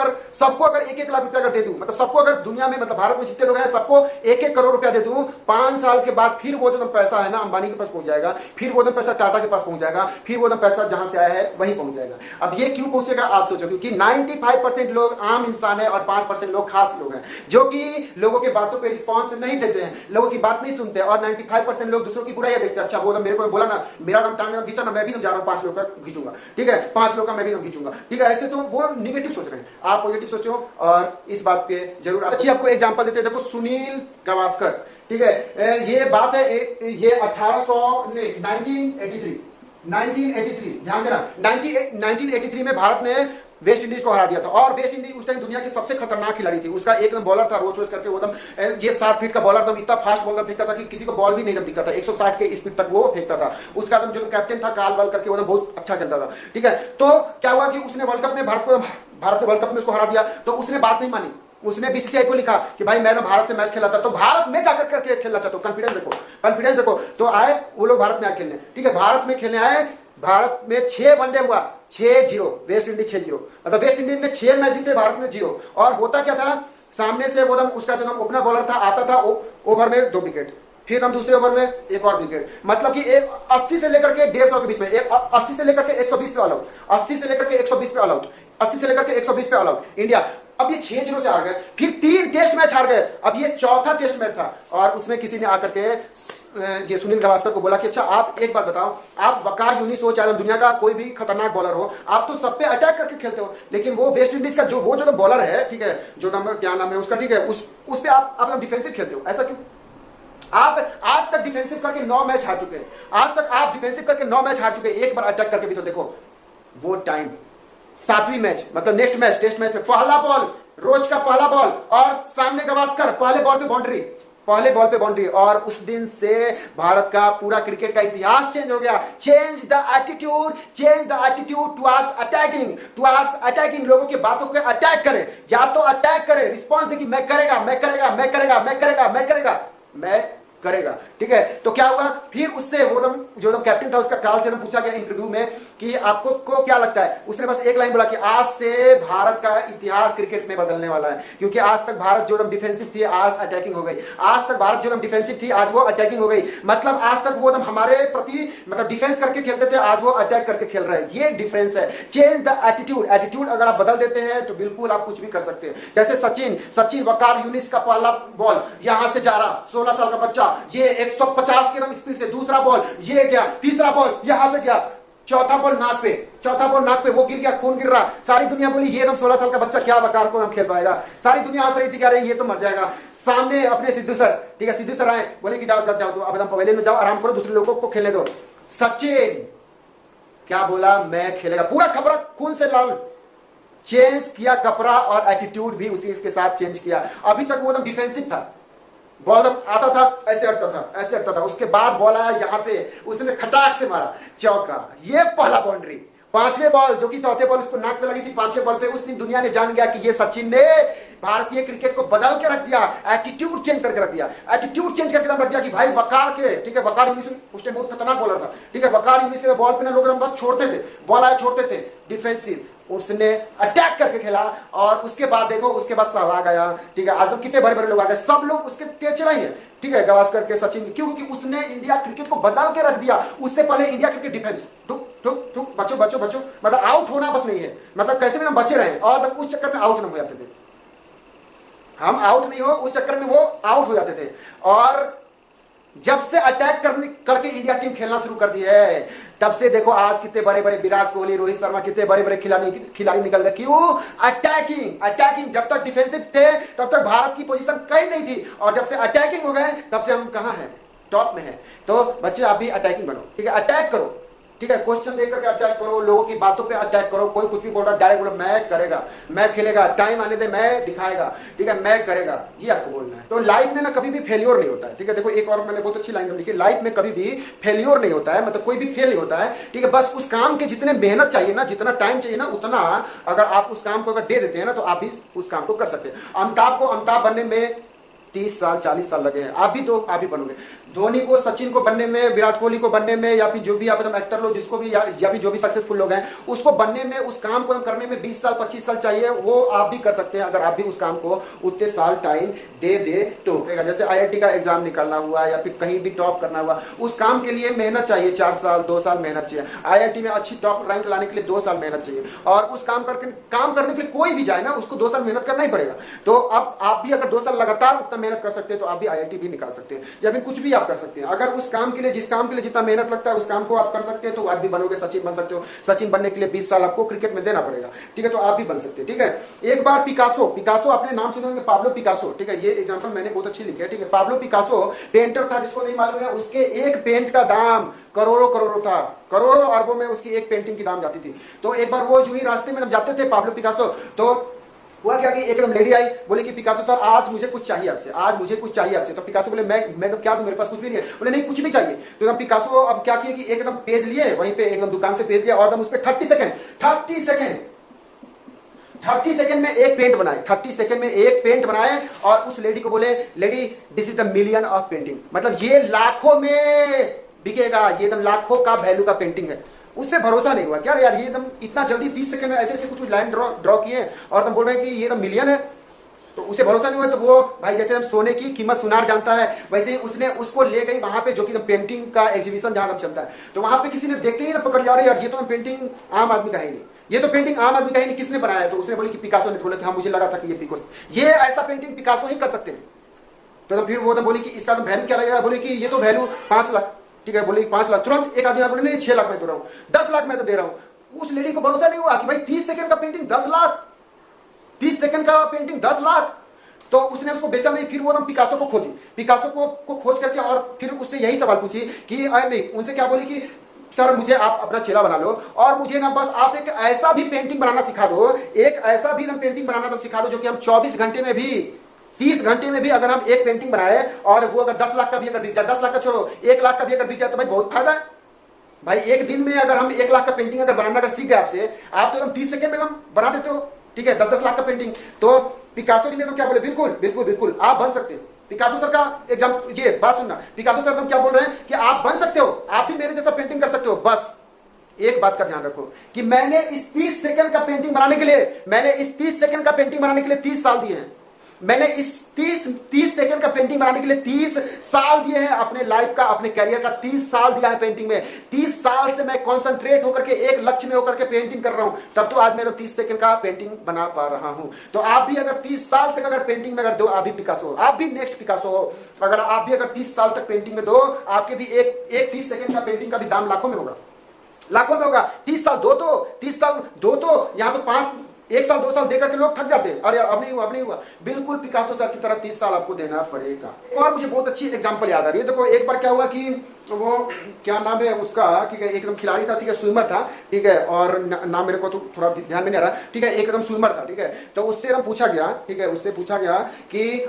अगर 1-1 लाख रुपया अगर दे दूं, मतलब सबको अगर दुनिया में, मतलब भारत में जितने लोग हैं सबको 1-1 करोड़ रुपया दे दूं, 5 साल के बाद फिर वो पैसा है ना अंबानी के पास पहुंच जाएगा, फिर वो पैसा टाटा के पास पहुंच जाएगा, फिर वो पैसा जहां से आया है वहीं पहुंच जाएगा। अब ये क्यों पहुंचेगा आप सोचो, क्योंकि 95% लोग आम इंसान है और 5% लोग खास लोग हैं जो कि लोगों की बातों पर रिस्पॉन्स नहीं देते हैं, लोगों की बात नहीं सुनते, और 95% लोग दूसरों की बुराई देखते हैं। अच्छा वो मेरे को बोला ना, मेरा नाम टांग खींचा ना, मैं भी जा रहा हूं 5 लोग का खींचूंगा, ठीक है, 5 लोग का मैं भी खींचूंगा, ठीक है, ऐसे तो वो निगेटिव सोच रहे हैं। आप पॉजिटिव सोचो और इस बात पे जरूर अच्छी आपको एग्जांपल देते हैं। देखो सुनील गावस्कर, ठीक है, ये बात है, ये 1983 ध्यान देना, 1983 में भारत ने वेस्ट इंडीज को हरा दिया था, और वेस्ट इंडीज उस टाइम दुनिया की सबसे खतरनाक खिलाड़ी थी। उसका एक बॉलर था रोच करके, वो ये 7 फीट का बॉलर था, इतना फास्ट बॉलर फेंकता था कि किसी को बॉल भी नहीं दिखता था, 160 के स्पीड तक वो फेंकता था। उसका जो कैप्टन था काल बॉल करके, वो बहुत अच्छा खेलता था, ठीक है। तो क्या हुआ कि उसने वर्ल्ड कप में भारत ने वर्ल्ड कप में उसको हरा दिया, तो उसने बात नहीं मानी, उसने बीसीसीआई को लिखा कि भाई मैं ना भारत से मैच खेलना चाहता हूं, भारत में जाकर करके खेलना चाहता हूं, कॉन्फिडेंस देखो। तो आए वो लोग भारत में आए खेलने, ठीक है, भारत में खेलने आए, भारत में 6 वनडे हुआ, 6-0 वेस्ट इंडीज 6-0, मतलब वेस्ट इंडीज ने 6 मैच जीते, भारत में 0। और होता क्या था, सामने से वो उसका जो ओपनर बॉलर था आता था, ओवर में 2 विकेट, फिर दूसरे ओवर में 1 और विकेट, मतलब कि 80 से लेकर के 150 के बीच में, 80 से लेकर के 120 पे ऑल आउट, 80 से लेकर के 120 पे ऑल आउट, 80 से लेकर के 120 पे ऑल आउट इंडिया। अब ये 6-0 से हार गए, फिर 3 टेस्ट मैच हार गए, अब ये चौथा टेस्ट मैच था, और उसमें किसी ने आकर के ये सुनील गावस्कर को बोला कि अच्छा आप एक बात बताओ, आप वकार यूनिस हो, चाहे दुनिया का कोई भी खतरनाक बॉलर हो, आप तो सब पे अटैक करके खेलते हो, लेकिन वो वेस्ट इंडीज का जो बॉलर है, ठीक है, जो क्या नाम है उसका, ठीक है, उस पे आप डिफेंसिव खेलते हो, ऐसा क्यों? आप आज तक डिफेंसिव करके 9 मैच हार चुके हैं, आज तक आप डिफेंसिव करके 9 मैच हार चुके हैं, एक बार अटैक करके भी तो देखो। वो टाइम 7वीं मैच, मतलब नेक्स्ट मैच, टेस्ट मैच में पहला बॉल, रोज का पहला बॉल, और सामने गावस्कर पहले बॉल पे बाउंड्री, और उस दिन से भारत का पूरा क्रिकेट का इतिहास चेंज हो गया। Change the attitude towards attacking, लोगों की बातों पे अटैक करे, या तो अटैक करे, रिस्पॉन्स दे कि मैं करेगा, ठीक है। तो क्या हुआ फिर, उससे वो जो कैप्टन था उसका काल से पूछा गया इंटरव्यू में कि आपको क्या लगता है, उसने बस एक लाइन बोला कि आज से भारत का इतिहास क्रिकेट में बदलने वाला है, क्योंकि आज तक भारत जो डिफेंसिव थी आज अटैकिंग हो गई, आज तक भारत जो डिफेंसिव थी आज वो अटैकिंग हो गई, मतलब आज तक वो हमारे प्रति मतलब डिफेंस करके खेलते थे, आज वो अटैक करके खेल रहे हैं, ये डिफरेंस है। चेंज द एटीट्यूड अगर आप बदल देते हैं तो बिल्कुल आप कुछ भी कर सकते हैं। जैसे सचिन वकार यूनिस का पहला बॉल यहां से जा रहा, 16 साल का बच्चा, ये 150 की स्पीड से, दूसरा बॉल ये गया, तीसरा बॉल यहां से गया, चौथा बॉल नाक पे, वो गिर गया, खून गिर रहा, सारी दुनिया बोली ये 16 साल का बच्चा क्या वकार को खेल पाएगा, सारी दुनिया हंस रही थी, कह रही ये तो मर जाएगा। सामने अपने सिद्धू सर, ठीक है, सिद्धू सर आए, बोले कि जाओ तो अब पवेलियन में जाओ, आराम करो, दूसरे लोगों को खेलने दो। सचिन क्या बोला, मैं खेलेगा, पूरा कपड़ा खून से लाल, चेंज किया कपड़ा, और एटीट्यूड भी उसी इसके साथ चेंज किया। अभी तक वो डिफेंसिव था, बॉल आता था ऐसे हटता था, उसके बाद बॉल आया यहाँ पे, उसने खटाक से मारा, चौका, ये पहला 5वें बॉल जो कि चौथे बॉल उसको नाक पे लगी थी, 5वें बॉल पे उस दिन दुनिया ने जान गया कि ये सचिन ने भारतीय क्रिकेट को बदल के रख दिया, एटीट्यूड चेंज करके रख दिया, एटीट्यूड चेंज करके रख दिया कि भाई वकार के, ठीक है, वकार इंग्लिश उस टाइम बहुत खतरनाक बॉलर था, ठीक है, वकार इंग्लिश के बॉल पे ना लोग बस छोड़ते थे, बॉल आए छोड़ते थे, डिफेंसिव, उसने अटैक करके खेला और उसके बाद देखो, उसके बाद सहवाग आया, ठीक है, आजम कितने बड़े बड़े लोग आ गए, सब लोग उसके तेज चला ही है, ठीक है, गावस्कर के, सचिन, क्योंकि उसने इंडिया क्रिकेट को बदल के रख दिया। उससे पहले इंडिया क्रिकेट डिफेंस ठुक ठुक ठुक, बचो बचो बचो, मतलब आउट होना बस नहीं है, मतलब कैसे भी हम बचे रहे और उस चक्कर में आउट न हो जाते थे, हम आउट नहीं हो उस चक्कर में वो आउट हो जाते थे। और जब से अटैक करके इंडिया टीम खेलना शुरू कर दी है, तब से देखो आज कितने बड़े बड़े विराट कोहली, रोहित शर्मा, कितने बड़े बड़े खिलाड़ी निकल गए। क्यों? Attacking, attacking. जब तक डिफेंसिव थे तब तक भारत की पोजीशन कहीं नहीं थी, और जब से अटैकिंग हो गए तब से हम कहां हैं? टॉप में है। तो बच्चे आप भी अटैकिंग बनो, ठीक है, अटैक करो, ठीक है, क्वेश्चन देकर के अटैक करो, लोगों की बातों पे अटैक करो, कोई कुछ भी बोल रहा है डायरेक्ट बोलो मैं करेगा, मैं खेलेगा, टाइम आने दे, मैं दिखाएगा, ठीक है, मैं करेगा, ये आपको बोलना है। तो लाइफ में ना कभी भी फेल्योर नहीं होता है, ठीक है। देखो एक और मैंने बहुत अच्छी लाइन लिखी, लाइफ में कभी भी फेल्योर नहीं होता है, मतलब कोई भी फेल नहीं होता है, ठीक है। बस उस काम के जितने मेहनत चाहिए ना, जितना टाइम चाहिए ना, उतना अगर आप उस काम को अगर दे देते हैं ना, तो आप भी उस काम को कर सकते हैं। अमिताभ को अमिताभ बनने में 30 साल 40 साल लगे हैं, आप भी बनोगे। धोनी को, सचिन को बनने में, विराट कोहली को बनने में, या फिर जो भी आप एक्टर लोग जिसको भी, या फिर जो भी सक्सेसफुल लोग हैं, उसको बनने में, उस काम को करने में 20 साल 25 साल चाहिए, वो आप भी कर सकते हैं अगर आप भी उस काम को उतने साल टाइम दे तो। जैसे IIT का एग्जाम निकालना हुआ या फिर कहीं भी टॉप करना हुआ, उस काम के लिए मेहनत चाहिए, 4 साल 2 साल मेहनत चाहिए। IIT में अच्छी टॉप रैंक लाने के लिए 2 साल मेहनत चाहिए, और उस काम करने के लिए कोई भी जाए ना, उसको 2 साल मेहनत करना ही पड़ेगा। तो अब आप भी अगर 2 साल लगातार उतना मेहनत कर सकते हैं तो आप भी IIT भी निकाल सकते हैं, या फिर कुछ भी आप कर सकते हैं। अगर उस काम के लिए, जिस काम के लिए जितना मेहनत लगता है, उस काम को आप कर सकते हैं तो आप भी बनोगे, सचिन बन सकते हो। सचिन बनने के लिए 20 साल आपको क्रिकेट में देना पड़ेगा, ठीक है, तो आप भी बन सकते हैं, ठीक है। एक बार पिकासो आपने नाम सुने होंगे, पाब्लो पिकासो, ठीक है, ये एग्जांपल मैंने बहुत अच्छी लिखी है, ठीक है। पाब्लो पिकासो पेंटर था, जिसको नहीं मालूम है, उसके एक पेंट का दाम करोड़ों था, करोड़ों अरबों में उसकी एक पेंटिंग की दाम जाती थी। तो एक बार वो जो ही रास्ते में जाते थे पाब्लो पिकासो, तो हुआ क्या कि एकदम लेडी आई, बोले कि पिकासो सर आज मुझे कुछ चाहिए आपसे, आज मुझे कुछ चाहिए आपसे। तो पिकासो बोले मैं तो क्या दूं, मेरे पास कुछ भी नहीं है। बोले नहीं कुछ भी चाहिए। तो एकदम पिकासो अब क्या किया कि एकदम पेज लिए, वहीं पे एकदम दुकान से पेज लिया, और एकदम उस पर 30 सेकंड में एक पेंट बनाए, 30 सेकंड में एक पेंट बनाए, और उस लेडी को बोले lady this is the million of painting, मतलब ये लाखों में बिकेगा, ये एकदम लाखों का वैल्यू का पेंटिंग है। उससे भरोसा नहीं हुआ, क्या यार ये एकदम इतना जल्दी 30 सेकंड में ऐसे कुछ लाइन ड्रॉ किए और तुम बोल रहे हैं कि ये तो मिलियन है, तो उसे भरोसा नहीं हुआ। तो वो भाई जैसे हम सोने की कीमत सुनार जानता है, वैसे ही उसने उसको ले गई वहां पे, जो कि पेंटिंग का एग्जीबिशन जहां चलता है। तो वहां पे किसी ने देखते ही पकड़ लिया, यार ये तो पेंटिंग आम आदमी का ही नहीं, ये तो पेंटिंग आम आदमी का ही नहीं, किसने बनाया है? तो उसने बोली कि पिकासो ने। बोला कि हाँ मुझे लगा था कि ये ऐसा पेंटिंग पिकासो ही कर सकते हैं। तो फिर वो बोली कि इसका वैल्यू क्या लगेगा? बोली कि ये तो वैल्यू 5 लाख, ठीक है। बोले 5 लाख। तुरंत एक आदमी बोले नहीं 6 लाख में दे रहा हूं, 10 लाख में तो दे रहा हूं। उस लेडी को भरोसा नहीं हुआ कि भाई 30 सेकंड का पेंटिंग 10 लाख, 30 सेकंड का पेंटिंग 10 लाख। तो उसने उसको बेचा नहीं। फिर वो हम पिकासो को खोजी, पिकासो को खोज करके, और फिर उससे यही सवाल पूछी कि नहीं, उनसे क्या बोली कि सर मुझे आप अपना चेला बना लो, और मुझे ना बस आप एक ऐसा भी पेंटिंग बनाना सिखा दो, एक ऐसा भी ना पेंटिंग बनाना तो सिखा दो जो कि हम 24 घंटे में भी, 30 घंटे में भी अगर हम एक पेंटिंग बनाए, और वो अगर 10 लाख का भी अगर बिक जाए, 10 लाख का छोड़ो 1 लाख का भी अगर बिक जाए तो भाई बहुत फायदा है। भाई एक दिन में अगर हम 1 लाख का पेंटिंग अगर बनाना अगर सीख गए आपसे, आप तो एकदम 30 सेकंड में एकदम बना देते हो, ठीक है, 10-10 लाख का पेंटिंग। तो पिकासो जी ने तो क्या बोले, बिल्कुल आप बन सकते हो। पिकासो सर का एग्जाम, ये बात सुनना, पिकासो सर हम क्या बोल रहे हैं कि आप बन सकते हो, आप भी मेरे जैसा पेंटिंग कर सकते हो। बस एक बात का ध्यान रखो कि मैंने इस 30 सेकंड का पेंटिंग बनाने के लिए, मैंने इस 30 सेकंड का पेंटिंग बनाने के लिए 30 साल दिए हैं। मैंने इस 30 सेकंड का पेंटिंग बनाने के लिए 30 साल दिए हैं अपने लाइफ का, अपने करियर का 30 साल दिया है पेंटिंग में। 30 साल से मैं कंसंट्रेट होकर के एक लक्ष्य में होकर के पेंटिंग कर रहा हूं, तब तो आज मैं 30 सेकंड का पेंटिंग बना पा रहा हूं। तो आप भी अगर 30 साल तक अगर पेंटिंग में अगर दो, आप भी पिकासो हो, आप भी नेक्स्ट पिकासो हो। अगर आप भी अगर 30 साल तक पेंटिंग में दो, आपके भी एक 30 सेकंड का पेंटिंग का भी दाम लाखों में होगा, लाखों में होगा। 30 साल दो तो, 30 साल दो तो, यहां तो 1 साल 2 साल देकर के लोग थक जाते हैं, अरे अब नहीं हुआ। बिल्कुल पिकासो सर की तरह 30 साल आपको देना पड़ेगा। और मुझे बहुत अच्छी एग्जांपल याद आ रही है। देखो एक बार क्या हुआ कि वो क्या नाम है उसका, ठीक है, एकदम खिलाड़ी था, ठीक है, स्विमर था, ठीक है, और नाम मेरे को तो थोड़ा ध्यान में नहीं आ रहा, ठीक है, एकदम स्विमर था, ठीक है। तो उससे हम पूछा गया, ठीक है, उससे पूछा गया कि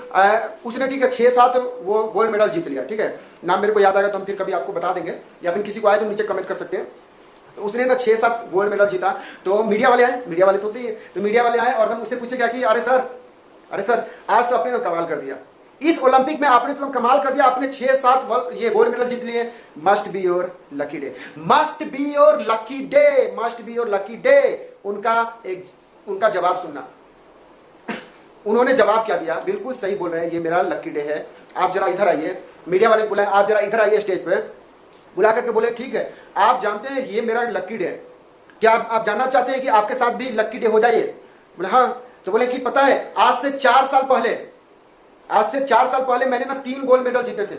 उसने, ठीक है, 6-7 वो गोल्ड मेडल जीत लिया, ठीक है। नाम मेरे को याद आएगा तो हम फिर कभी आपको बता देंगे, या फिर किसी को आए तो नीचे कमेंट कर सकते हैं। उसने ना 6-7 गोल्ड मेडल जीता। तो मीडिया वाले आए, मीडिया वाले तो होते ही है, तो मीडिया वाले आए और हम उससे पूछे क्या कि अरे सर आज तो आपने तो कमाल कर दिया, इस ओलंपिक में आपने तो कमाल कर दिया, आपने 6-7 ये गोल्ड मेडल जीत लिए, must be your lucky day, must be your lucky day, must be your lucky day. उनका जवाब सुनना, उन्होंने जवाब क्या दिया, बिल्कुल सही बोल रहे हैं, ये मेरा लकी डे है, आप जरा इधर आइए। मीडिया वाले बुलाए, आप जरा इधर आइए स्टेज पे, बुला करके बोले ठीक है आप जानते हैं ये मेरा लकी डे है, क्या आप जानना चाहते हैं कि आपके साथ भी लकी डे हो जाए? बोले हाँ। तो बोले कि पता है आज से 4 साल पहले मैंने ना 3 गोल्ड मेडल जीते थे,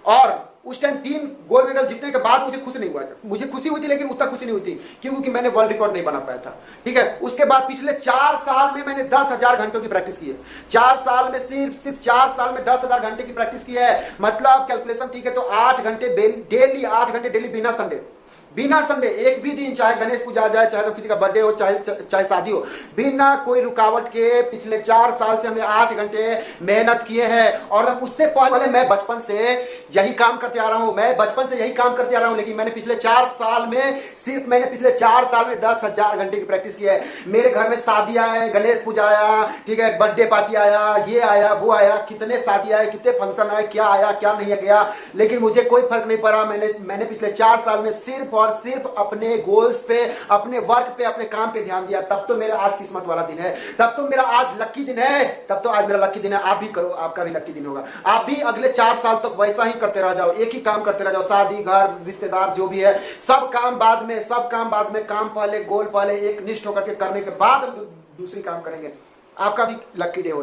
और उस टाइम 3 गोल्ड मेडल जीतने के बाद मुझे खुशी नहीं हुआ था, मुझे खुशी हुई थी लेकिन उतना खुशी नहीं हुई थी क्योंकि मैंने वर्ल्ड रिकॉर्ड नहीं बना पाया था। ठीक है, उसके बाद पिछले 4 साल में मैंने 10,000 घंटों की प्रैक्टिस की है, 4 साल में सिर्फ 4 साल में 10,000 घंटे की प्रैक्टिस की है, मतलब कैलकुलेशन ठीक है तो 8 घंटे डेली, 8 घंटे डेली बिना संडे एक भी दिन, चाहे गणेश पूजा आ जाए, चाहे तो किसी का बर्थडे हो, चाहे शादी हो, बिना कोई रुकावट के पिछले 4 साल से हमने 8 घंटे मेहनत किए हैं। और उससे पहले मैं बचपन से यही काम करते आ रहा हूं, लेकिन मैंने पिछले 4 साल में 10,000 घंटे की प्रैक्टिस की है। मेरे घर में शादी आए, गणेश पूजा आया, ठीक है, बर्थडे पार्टी आया, ये आया वो आया, कितने शादी आए, कितने फंक्शन आए, क्या आया क्या नहीं गया, लेकिन मुझे कोई फर्क नहीं पड़ा। मैंने पिछले 4 साल में सिर्फ और सिर्फ अपने गोल्स पे, अपने वर्क पे, अपने काम पे ध्यान दिया, तब तो मेरा आज किस्मत वाला दिन है, तब तो मेरा आज लकी दिन है, तब तो आज मेरा लकी दिन है। आप भी करो, आपका भी लकी दिन होगा, आप भी अगले 4 साल तक वैसा ही करते रह जाओ, एक ही काम करते रह जाओ, शादी घर रिश्तेदार जो भी है सब काम बाद में, काम पहले, गोल पहले, एक निष्ठ होकर के करने के बाद हम दूसरी काम करेंगे, आपका भी लकी डे हो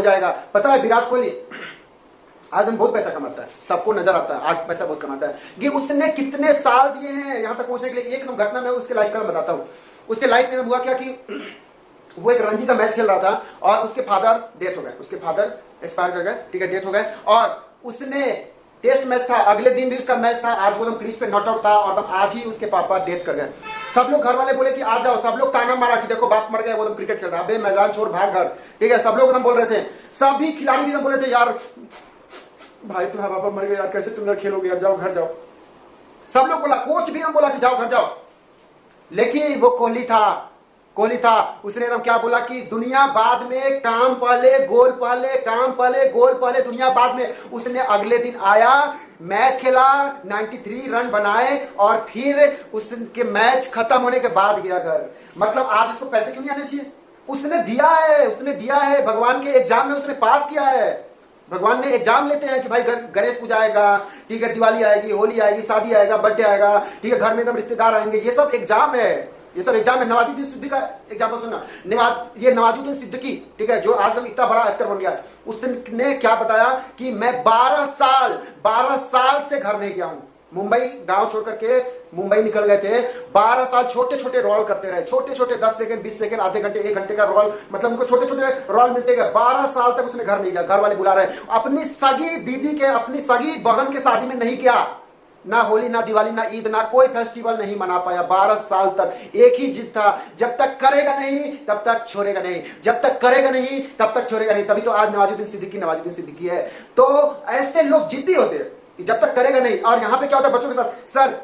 जाएगा, पता है विराट कोहली आज हम बहुत पैसा कमाता है, सबको नजर आता है आज पैसा बहुत कमाता है, कि उसने कितने साल दिए हैं यहां तक पहुंचने के लिए। एक घटना मैं उसके लाइफ का बताता हूं। उसके लाइफ में हुआ क्या कि वो एक रणजी का मैच खेल रहा था और उसके फादर डेथ हो गए, उसके फादर एक्सपायर कर गए, ठीक है, डेथ हो गए, और उसने टेस्ट मैच था, अगले दिन भी उसका मैच था, आज वो क्रीज पे नॉट आउट था और आज ही उसके पापा डेथ कर गए। सब लोग घर वाले बोले कि आ जाओ, सब लोग ताना मारा कि देखो बाप मर गया, वो क्रिकेट खेल रहा है, अबे मैदान छोड़ भाग घर, ठीक है, सब लोग बोल रहे थे, सभी खिलाड़ी भी बोल रहे थे यार भाई तुम्हारा पापा मर गया यार, कैसे तुम खेलोगे यार, जाओ घर जाओ, सब लोग बोला, कोच भी हम बोला कि जाओ घर जाओ, लेकिन वो कोहली था, उसने एकदम क्या बोला कि दुनिया बाद में, काम पहले गोल पहले, काम पहले गोल पहले, दुनिया बाद में। उसने अगले दिन आया, मैच खेला, 93 रन बनाए और फिर उसके मैच खत्म होने के बाद गया घर। मतलब आज उसको पैसे क्यों नहीं आने चाहिए? उसने दिया है, भगवान के एग्जाम में उसने पास किया है। भगवान ने एग्जाम लेते हैं कि भाई गणेश पूजा आएगा, ठीक है, दिवाली आएगी, होली आएगी, शादी आएगा, बर्थडे आएगा, ठीक है, घर में एकदम रिश्तेदार आएंगे, ये सब एग्जाम है, नवाजुद्दीन सिद्दीकी का एग्जाम्पल सुनना, नवाजुद्दीन सिद्दीकी, ठीक है, जो आज इतना बड़ा एक्टर बन गया, उसने क्या बताया कि मैं 12 साल से घर नहीं गया हूं, मुंबई गांव छोड़ करके मुंबई निकल गए थे, 12 साल छोटे रोल करते रहे, छोटे 10 सेकंड 20 सेकंड, आधे घंटे 1 घंटे का रोल, मतलब उनको छोटे रोल मिलते गए, 12 साल तक उसने घर नहीं गया, घर वाले बुला रहे, अपनी सगी दीदी के, अपनी सगी बहन के शादी में नहीं किया, ना होली, ना दिवाली, ना ईद, ना कोई फेस्टिवल नहीं मना पाया 12 साल तक। एक ही जिद था, जब तक करेगा नहीं तब तक छोड़ेगा नहीं, तभी तो आज नवाजुद्दीन सिद्दीकी है। तो ऐसे लोग जिद्दी होते हैं कि जब तक करेगा नहीं। और यहां पे क्या होता है बच्चों के साथ, सर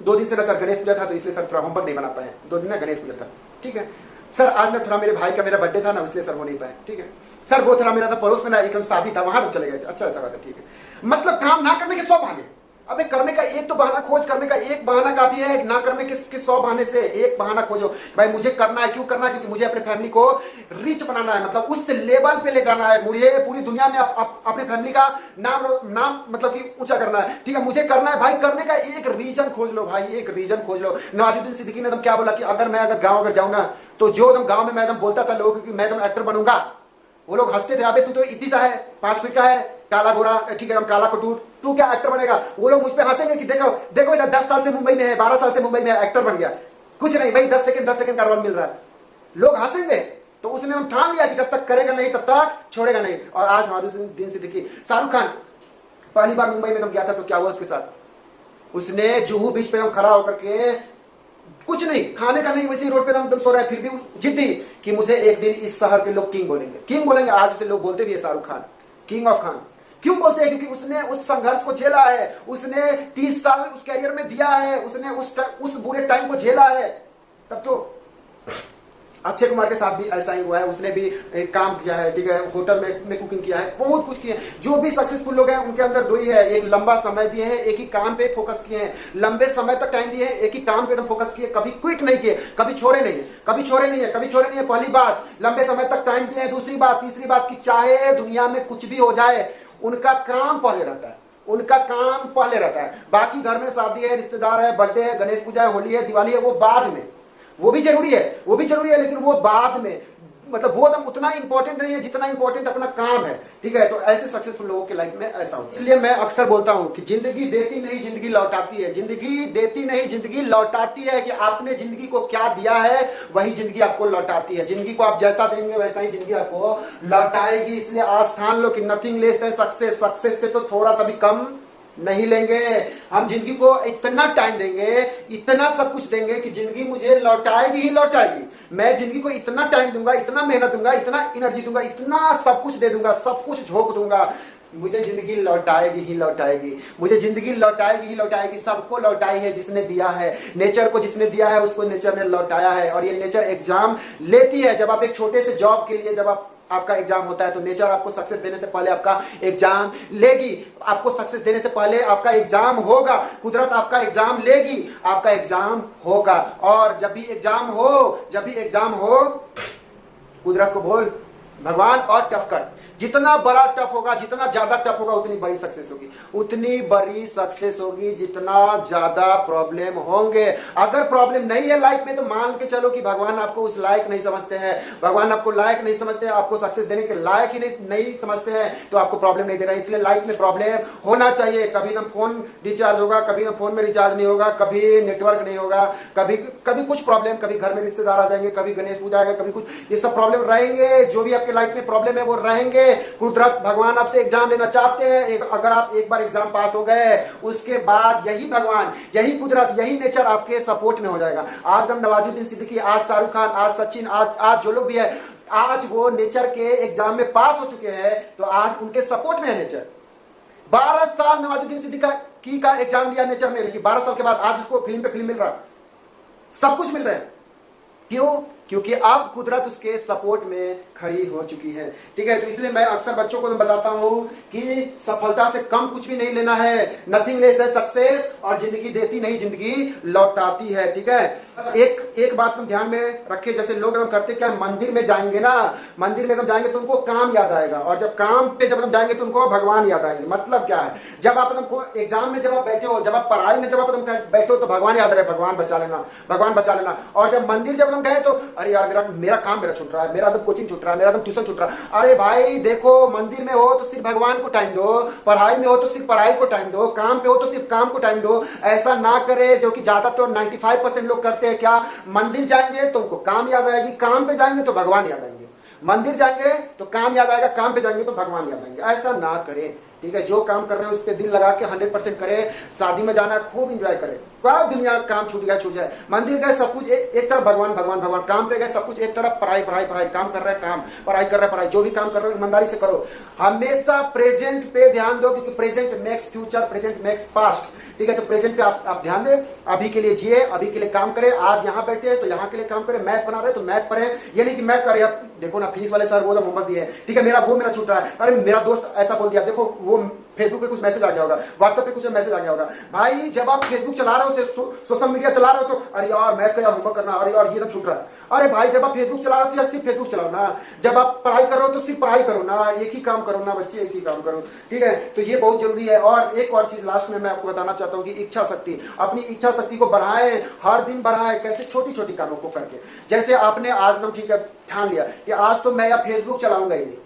2 दिन से ना सर गणेश पूजा था तो इसलिए सर थोड़ा होमवर्क नहीं बना पाए, 2 दिन ना गणेश पूजा था, ठीक है सर, आज ना थोड़ा मेरे भाई का मेरा बर्थडे था ना इसलिए सर हो नहीं पाए, ठीक है सर, वो थोड़ा मेरा था पड़ोस में ना एक शादी था वहां चले गए थे, अच्छा ऐसा बात है, ठीक है। मतलब काम ना करने के 100 बहाने, अबे करने का एक तो बहाना खोज, करने का एक बहाना काफी है, ना करने के 100 बहाने से एक बहाना खोजो। भाई मुझे करना है, क्यों करना है? क्योंकि मुझे अपने फैमिली को रिच बनाना है, मतलब उस लेवल पे ले जाना है, मुझे पूरी दुनिया में अपने फैमिली का नाम मतलब कि ऊंचा करना है, ठीक है, मुझे करना है। भाई करने का एक रीजन खोज लो, भाई एक रीजन खोज लो। नवाजुद्दीन सिद्दीकी ने क्या बोला कि अगर गाँव जाऊँ ना तो जो गाँव में मैं बोलता था लोगों की मैं एक्टर बनूंगा, वो लोग हंसते थे, अबे तू तो इतनी सा है, 5 फीट का है, काला गोरा, ठीक है, काला कटूट, तू क्या एक्टर बनेगा? वो लोग मुझ पे हंसेंगे कि देखो इधर 10 साल से मुंबई में है, 12 साल से मुंबई में एक्टर बन गया, कुछ नहीं भाई, 10 सेकंड का रोल मिल रहा है, लोग हंसेंगे। तो उसने हम ठान लिया कि जब तक करेगा नहीं तब तक छोड़ेगा नहीं। और आज नवाजुद्दीन सिद्दीकी, शाहरुख खान पहली बार मुंबई में गया था तो क्या हुआ उसके साथ, उसने जुहू बीच पे खड़ा होकर के कुछ नहीं, खाने का नहीं, वैसे रोड पे हम सो रहे हैं, फिर भी जिद्दी कि मुझे एक दिन इस शहर के लोग किंग बोलेंगे। आज उसे लोग बोलते भी है शाहरुख खान, किंग क्यों बोलते हैं? क्योंकि उसने उस संघर्ष को झेला है, उसने 30 साल उस कैरियर में दिया है, उसने उस बुरे टाइम को झेला है। तब तो अक्षय कुमार के साथ भी ऐसा ही हुआ है, उसने भी एक काम किया है, ठीक है, होटल में कुकिंग किया है, बहुत कुछ किया है। जो भी सक्सेसफुल लोग हैं उनके अंदर दो ही है, एक लंबा समय दिए हैं, एक ही काम पे फोकस किए हैं, लंबे समय तक टाइम दिए हैं, एक ही काम पे एकदम फोकस किए, कभी क्विट नहीं किए, कभी छोड़े नहीं है, कभी छोड़े नहीं है, कभी छोड़े नहीं है। पहली बात, लंबे समय तक टाइम दिए हैं। दूसरी बात, तीसरी बात की चाहे दुनिया में कुछ भी हो जाए, उनका काम पहले रहता है, उनका काम पहले रहता है। बाकी घर में शादी है, रिश्तेदार है, बर्थडे है, गणेश पूजा है, होली है, दिवाली है, वो बाद में, वो भी जरूरी है, वो भी जरूरी है, लेकिन वो बाद में, मतलब वो एकदम उतना इंपॉर्टेंट नहीं है जितना इंपॉर्टेंट अपना काम है, ठीक है। तो ऐसे सक्सेसफुल लोगों के लाइफ में ऐसा होता है। इसलिए मैं अक्सर बोलता हूं कि जिंदगी देती नहीं, जिंदगी लौटाती है। जिंदगी देती नहीं, जिंदगी लौटाती है। कि आपने जिंदगी को क्या दिया है वही जिंदगी आपको लौटाती है। जिंदगी को आप जैसा देंगे वैसा ही जिंदगी आपको लौटाएगी। इसलिए आज ठान लो कि nothing less than success. Success से तो थोड़ा सा भी कम नहीं लेंगे। हम जिंदगी को इतना टाइम देंगे, इतना सब कुछ देंगे कि जिंदगी मुझे लौटाएगी ही लौटाएगी। मैं जिंदगी को इतना टाइम दूंगा, इतना मेहनत दूंगा, इतना एनर्जी दूंगा, इतना सब कुछ दे दूंगा, सब कुछ झोंक दूंगा, मुझे जिंदगी लौटाएगी ही लौटाएगी। मुझे जिंदगी लौटाएगी ही लौटाएगी। सबको लौटाई है जिसने दिया है। नेचर को जिसने दिया है उसको नेचर ने लौटाया है। और ये नेचर एग्जाम लेती है। जब आप एक छोटे से जॉब के लिए, जब आपका एग्जाम होता है तो नेचर आपको सक्सेस देने से पहले आपका एग्जाम लेगी। आपको सक्सेस देने से पहले आपका एग्जाम होगा। कुदरत आपका एग्जाम लेगी, आपका एग्जाम होगा। और जब भी एग्जाम हो कुदरत को बोल भगवान और टफ कट। जितना बड़ा टफ होगा, जितना ज्यादा टफ होगा, उतनी बड़ी सक्सेस होगी। उतनी बड़ी सक्सेस होगी जितना ज्यादा प्रॉब्लम होंगे। अगर प्रॉब्लम नहीं है लाइफ में तो मान के चलो कि भगवान आपको उस लायक नहीं समझते हैं। भगवान आपको लायक नहीं समझते हैं, आपको सक्सेस देने के लायक ही नहीं समझते हैं, तो आपको प्रॉब्लम नहीं दे रहा है। इसलिए लाइफ में प्रॉब्लम होना चाहिए। कभी ना फोन रिचार्ज होगा, कभी ना फोन में रिचार्ज नहीं होगा, कभी नेटवर्क नहीं होगा, कभी कुछ प्रॉब्लम, कभी घर में रिश्तेदार आ जाएंगे, कभी गणेश पूजा आएगा, कभी कुछ, ये सब प्रॉब्लम रहेंगे। जो भी आपके लाइफ में प्रॉब्लम है वो रहेंगे। कुदरत भगवान आपसे एग्जाम लेना चाहते हैं। अगर आप एक बार एग्जाम पास हो गए, उसके बाद यही भगवान, यही कुदरत, यही नेचर आपके सपोर्ट में हो जाएगा। आज हम नवाजुद्दीन सिद्दीकी, आज शाहरुख खान, आज सचिन, आज जो लोग भी है, आज वो नेचर के एग्जाम में पास हो चुके हैं, तो आज उनके सपोर्ट में है नेचर। 12 साल नवाजुद्दीन सिद्दीकी का एग्जाम दिया नेचर ने, लेकिन 12 साल के बाद आज उसको फिल्म पे फिल्म मिल रहा, सब कुछ मिल रहा है। क्यों? क्योंकि अब कुदरत उसके सपोर्ट में खड़ी हो चुकी है, ठीक है। तो इसलिए मैं अक्सर बच्चों को बताता हूं कि सफलता से कम कुछ भी नहीं लेना है। Nothing less than success. और जिंदगी देती नहीं, जिंदगी लौटाती है, ठीक है। एक बात हम ध्यान में रखें, जैसे लोग करते क्या, मंदिर में जाएंगे ना, मंदिर में जब जाएंगे तो उनको काम याद आएगा, और जब काम पे जब हम जाएंगे तो उनको भगवान याद आएंगे। मतलब क्या है, जब आप एग्जाम में जब आप बैठे हो, जब आप पढ़ाई में जब आप बैठे हो तो भगवान याद रहे, भगवान बचा लेना, भगवान बचा लेना। और जब मंदिर जब हम गए तो अरे यार मेरा काम मेरा छूट रहा है, मेरा कोचिंग छूट रहा है, मेरा ट्यूशन छूट रहा है। अरे भाई देखो, मंदिर में हो तो सिर्फ भगवान को टाइम दो, पढ़ाई में हो तो सिर्फ पढ़ाई को टाइम दो, काम पे हो तो सिर्फ काम को टाइम दो। ऐसा ना करे जो कि ज्यादातर 95% लोग करते हैं। क्या, मंदिर जाएंगे तो उनको काम याद आएगी, काम पे जाएंगे तो भगवान याद आएंगे, मंदिर जाएंगे तो काम याद आएगा, काम पे जाएंगे तो भगवान याद आएंगे। ऐसा ना करें, ठीक है। जो काम कर रहे हैं उस पर दिल लगा के 100% करें। शादी में जाना खूब एंजॉय करें, क्या दुनिया काम छूट जाए। मंदिर गए सब कुछ एक तरफ भगवान भगवान भगवान, काम पे गए सब कुछ एक तरफ पढ़ाई पढ़ाई पढ़ाई, काम कर रहे हैं काम, पढ़ाई कर रहे हैं पढ़ाई। जो भी काम कर रहे हो ईमानदारी से करो। हमेशा प्रेजेंट पे ध्यान दो, क्योंकि present makes future, present makes past, ठीक है। तो प्रेजेंट पे आप ध्यान दें, अभी के लिए जिए, अभी के लिए काम करें। आज यहाँ बैठे हैं तो यहाँ के लिए काम करें, मैथ बना रहे तो मैथ पढ़े। ये नहीं कि मैथ कर रहे, देखो ना फिजिक्स वाले सर वो होमवर्क दिए, ठीक है, मेरा छूट रहा है, अरे मेरा दोस्त ऐसा बोल दिया, देखो वो फेसबुक पे कुछ मैसेज आ गया होगा, व्हाट्सएप पे कुछ मैसेज आ गया होगा। भाई जब आप फेसबुक चला रहे हो, सोशल मीडिया चला रहे हो तो अरे यार मैथ का यार होमवर्क करना, अरे यार ये तो छूट रहा है। अरे भाई जब आप फेसबुक चला रहे हो तो सिर्फ फेसबुक चलाओ ना, जब आप पढ़ाई कर रहे हो तो सिर्फ पढ़ाई करो ना, एक ही काम करो ना बच्चे, एक ही काम करो, ठीक है। तो ये बहुत जरूरी है। और एक और चीज लास्ट में मैं आपको बताना चाहता हूँ कि इच्छा शक्ति, अपनी इच्छा शक्ति को बढ़ाएं, हर दिन बढ़ाएं। कैसे? छोटी छोटी कामों को करके। जैसे आपने आज ना, ठीक है, ठान लिया कि आज तो मैं या फेसबुक चलाऊंगा ही नहीं,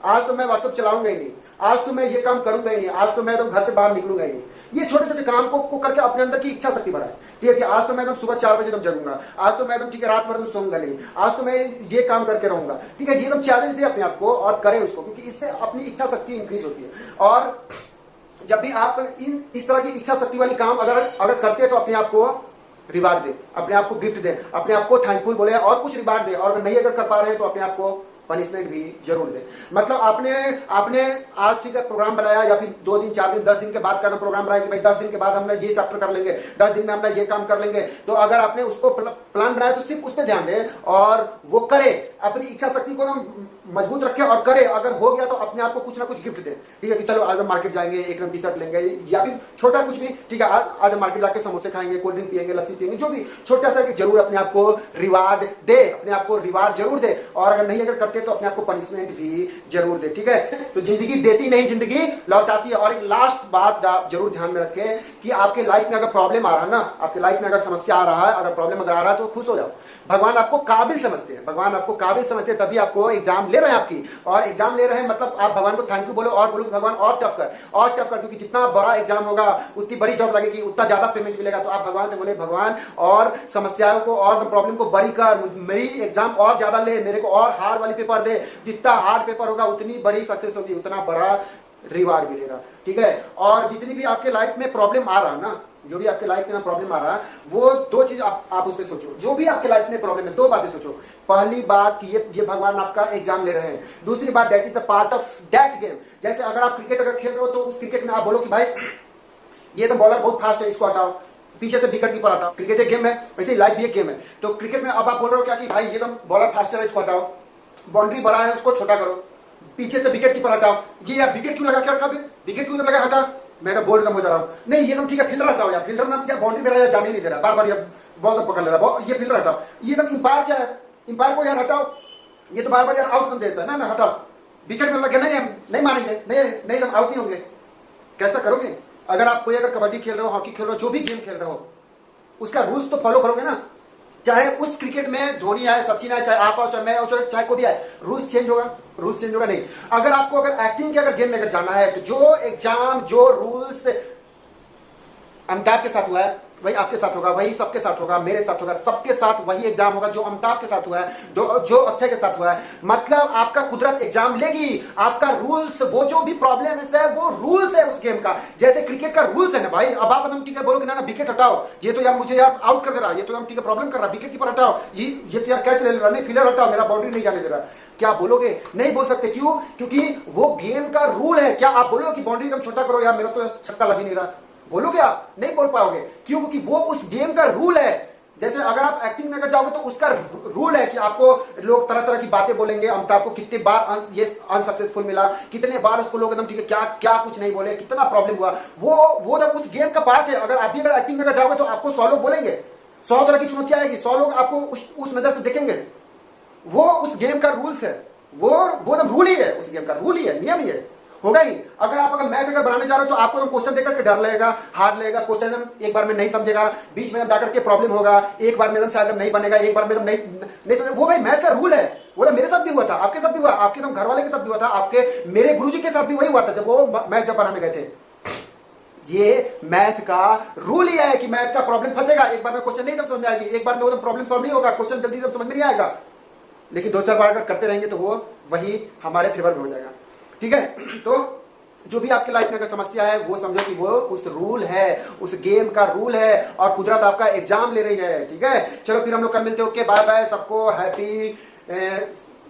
आज तो मैं व्हाट्सएप चलाऊंगा ही नहीं, आज तो मैं ये काम करूंगा ही नहीं, आज तो मैं एकदम घर से बाहर निकलूंगा ही नहीं। ये छोटे छोटे काम को करके अपने अंदर की इच्छा शक्ति बढ़ाए, ठीक है। कि आज तो मैं एकदम सुबह 4 बजे एकदम जगूंगा, आज तो मैं एकदम, ठीक है, रात भर सोऊंगा नहीं, आज तो मैं ये काम करके रहूंगा, ठीक है। ये एकदम चैलेंज दे अपने आप को और करें उसको, क्योंकि इससे अपनी इच्छा शक्ति इंक्रीज होती है। और जब भी आप इस तरह की इच्छा शक्ति वाली काम अगर करते हैं तो अपने आप को रिवार्ड दे, अपने आप को गिफ्ट दे, अपने आप को थैंकफुल बोले और कुछ रिवार्ड दे। और अगर नहीं अगर कर पा रहे हैं तो अपने आप को पनिशमेंट भी जरूर दे। मतलब आपने आपने आज ठीक है प्रोग्राम बनाया, या फिर 2 दिन 4 दिन 10 दिन के बाद का प्रोग्राम बनाया कि भाई 10 दिन के बाद हमने ये चैप्टर कर लेंगे, 10 दिन में हमने ये काम कर लेंगे। तो अगर आपने उसको प्लान बनाया तो सिर्फ उस पर ध्यान दे और वो करे, अपनी इच्छा शक्ति को मजबूत रखे और करे। अगर हो गया तो अपने आप को कुछ ना कुछ गिफ्ट दे, ठीक है कि चलो आज हम मार्केट जाएंगे, एक टी शर्ट लेंगे, या फिर छोटा कुछ भी, ठीक है आज हम मार्केट जाके समोसे खाएंगे, कोल्ड ड्रिंक पियेंगे, लस्सी पियेंगे, जो भी छोटा सा जरूर अपने आप को रिवार्ड दे, अपने आप को रिवार्ड जरूर दे। और अगर नहीं अगर करते तो अपने आप को पनिशमेंट भी जरूर दे, ठीक है। तो जिंदगी देती नहीं, जिंदगी लौटाती है। और एक लास्ट बात जरूर ध्यान में रखें कि आपके लाइफ में अगर प्रॉब्लम आ रहा है ना, आपके लाइफ में अगर समस्या आ रहा है, अगर प्रॉब्लम अगर आ रहा है तो खुश हो जाओ। भगवान आपको काबिल समझते हैं, भगवान आपको काबिल समझते हैं, तभी आपको एग्जाम ले रहे हैं आपकी। और एग्जाम ले रहे हैं मतलब आप भगवान को थैंक यू बोलो और बोलो भगवान और टफ कर, और टफ कर, क्योंकि जितना बड़ा एग्जाम होगा उतनी बड़ी जॉब लगेगी, उतना ज्यादा पेमेंट मिलेगा। तो आप भगवान से बोले भगवान और समस्याओं को और प्रॉब्लम को बड़ी कर, मेरी एग्जाम और ज्यादा ले, मेरे को और हार्ड वाली पेपर दे, जितना हार्ड पेपर होगा उतनी बड़ी सक्सेस होगी, उतना बड़ा रिवार्ड मिलेगा, ठीक है। और जितनी भी आपके लाइफ में प्रॉब्लम आ रहा है ना, जो भी आपके लाइफ में प्रॉब्लम आ रहा है, वो 2 चीज आप उस पर सोचो। जो भी आपके लाइफ में प्रॉब्लम है 2 बातें सोचो। पहली बात कि ये भगवान आपका एग्जाम ले रहे हैं। दूसरी बात that is the part of that game. जैसे अगर आप क्रिकेट अगर खेल रहे हो तो उस क्रिकेट में आप बोलो कि भाई ये तो बॉलर बहुत फास्ट है, इसको हटाओ, पीछे से विकेट कीपर हटाओ। क्रिकेट एक गेम है, वैसे ही लाइफ भी एक गेम है। तो क्रिकेट में अब आप बोल रहे हो क्या कि भाई ये तो बॉलर फास्टर है, इसको हटाओ, बाउंड्री बड़ा है उसको छोटा करो, पीछे से विकेट कीपर हटाओ। ये यार विकेट क्यों लगा, क्या रखा, विकेट क्यों लगा, हटा, मैं तो बोल्ड कम हो जा रहा हूँ। नहीं ये तो ठीक है, फील्डर हटाओ यार, फील्डर ना क्या बाउंड्री पे रहा है, जाने नहीं दे रहा, बार बार बॉल पकड़ ले रहा, ये फील्डर हटाओ। ये तो इंपायर क्या है, इंपायर को यार हटाओ, ये तो बार बार यार आउट कर देता है ना, हटाओ, विकेट में लगे, नहीं मानेंगे, नहीं तुम आउट नहीं होंगे। कैसा करोगे? अगर आप कोई अगर कबड्डी खेल रहे हो, हॉकी खेल रहे हो, जो भी गेम खेल रहे हो, उसका रूल्स तो फॉलो करोगे ना। चाहे उस क्रिकेट में धोनी आए, सचिन आए, चाहे आप आओ, चाहे मैं आओ, चाहे कोई भी आए, रूल्स चेंज होगा? रूल्स चेंज होगा नहीं। अगर आपको अगर एक्टिंग के अगर गेम में अगर जाना है तो जो एग्जाम जो रूल्स अमिताभ के साथ हुआ है वही आपके साथ होगा, वही सबके साथ होगा, मेरे साथ होगा, सबके साथ वही एग्जाम होगा जो अमिताभ के साथ हुआ है, जो अक्षय के साथ हुआ है। मतलब आपका कुदरत एग्जाम लेगी, आपका रूल्स, वो जो भी प्रॉब्लम है वो रूल्स है उस गेम का। जैसे क्रिकेट का रूल्स है ना भाई, अब आप एकदम ठीक है बोलो कि ना विकेट हटाओ, ये तो यार मुझे यार आउट कर दे रहा है, ये तो यार ठीक है प्रॉब्लम कर रहा है, विकेट कीपर हटाओ, ये तो यार कैच ले रहा, नहीं फील्डर हटाओ, मेरा बाउंड्री नहीं जाने दे रहा। क्या बोलोगे? नहीं बोल सकते। क्यों? क्योंकि वो गेम का रूल है। क्या आप बोलोगे कि बाउंड्री एकदम छोटा करो, यार मेरा तो छक्का लग ही नहीं रहा, बोलोगे आप? नहीं बोल पाओगे। क्यों? क्योंकि वो उस गेम का रूल है। जैसे अगर आप एक्टिंग में अगर जाओगे तो उसका रूल है कि आपको लोग तरह तरह की बातें बोलेंगे। अमिताभ को कितने बार ये अनसक्सेसफुल मिला, कितने बार उसको लोग एकदम ठीक है क्या क्या कुछ नहीं बोले, कितना प्रॉब्लम हुआ, वो जब उस गेम का पार्ट है। अगर आप भी अगर एक्टिंग में अगर जाओगे तो आपको 100 लोग बोलेंगे, 100 तरह की चुनौतियां आएगी, 100 लोग आपको उस नजर से देखेंगे। वो उस गेम का रूल्स है, वो एकदम रूल ही है, उस गेम का रूल ही है, नियम ही है, होगा ही। अगर मैथ अगर बनाने जा रहे हो तो आपको क्वेश्चन देकर के डर लगेगा, हार्ड लगेगा, क्वेश्चन एक बार में नहीं समझेगा, बीच में जाकर के प्रॉब्लम होगा, एक बार में शायद नहीं बनेगा, एक बार में नहीं समझेगा। वो भाई मैथ का रूल है, वो तो मेरे साथ भी हुआ था, आपके साथ भी हुआ, आपके घर वाले के साथ भी हुआ था, आपके मेरे गुरुजी के साथ भी वही हुआ था जब वो मैथ जब बनाने गए थे। ये मैथ का रूल ही है कि मैथ का प्रॉब्लम फंसेगा, एक बार में क्वेश्चन नहीं समझ में आएगी, एक बार में वो प्रॉब्लम सॉल्व नहीं होगा, क्वेश्चन जल्दी समझ में नहीं आएगा। लेकिन 2-4 बार अगर करते रहेंगे तो वो वही हमारे फेवर में हो जाएगा, ठीक है। तो जो भी आपके लाइफ में अगर समस्या है वो समझो कि वो उस रूल है, उस गेम का रूल है, और कुदरत आपका एग्जाम ले रही है, ठीक है। चलो फिर हम लोग कल मिलते हैं। ओके बाय बाय सबको, हैप्पी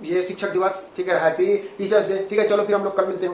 ये शिक्षक दिवस, ठीक है, हैप्पी टीचर्स डे, ठीक है। चलो फिर हम लोग कल मिलते हैं।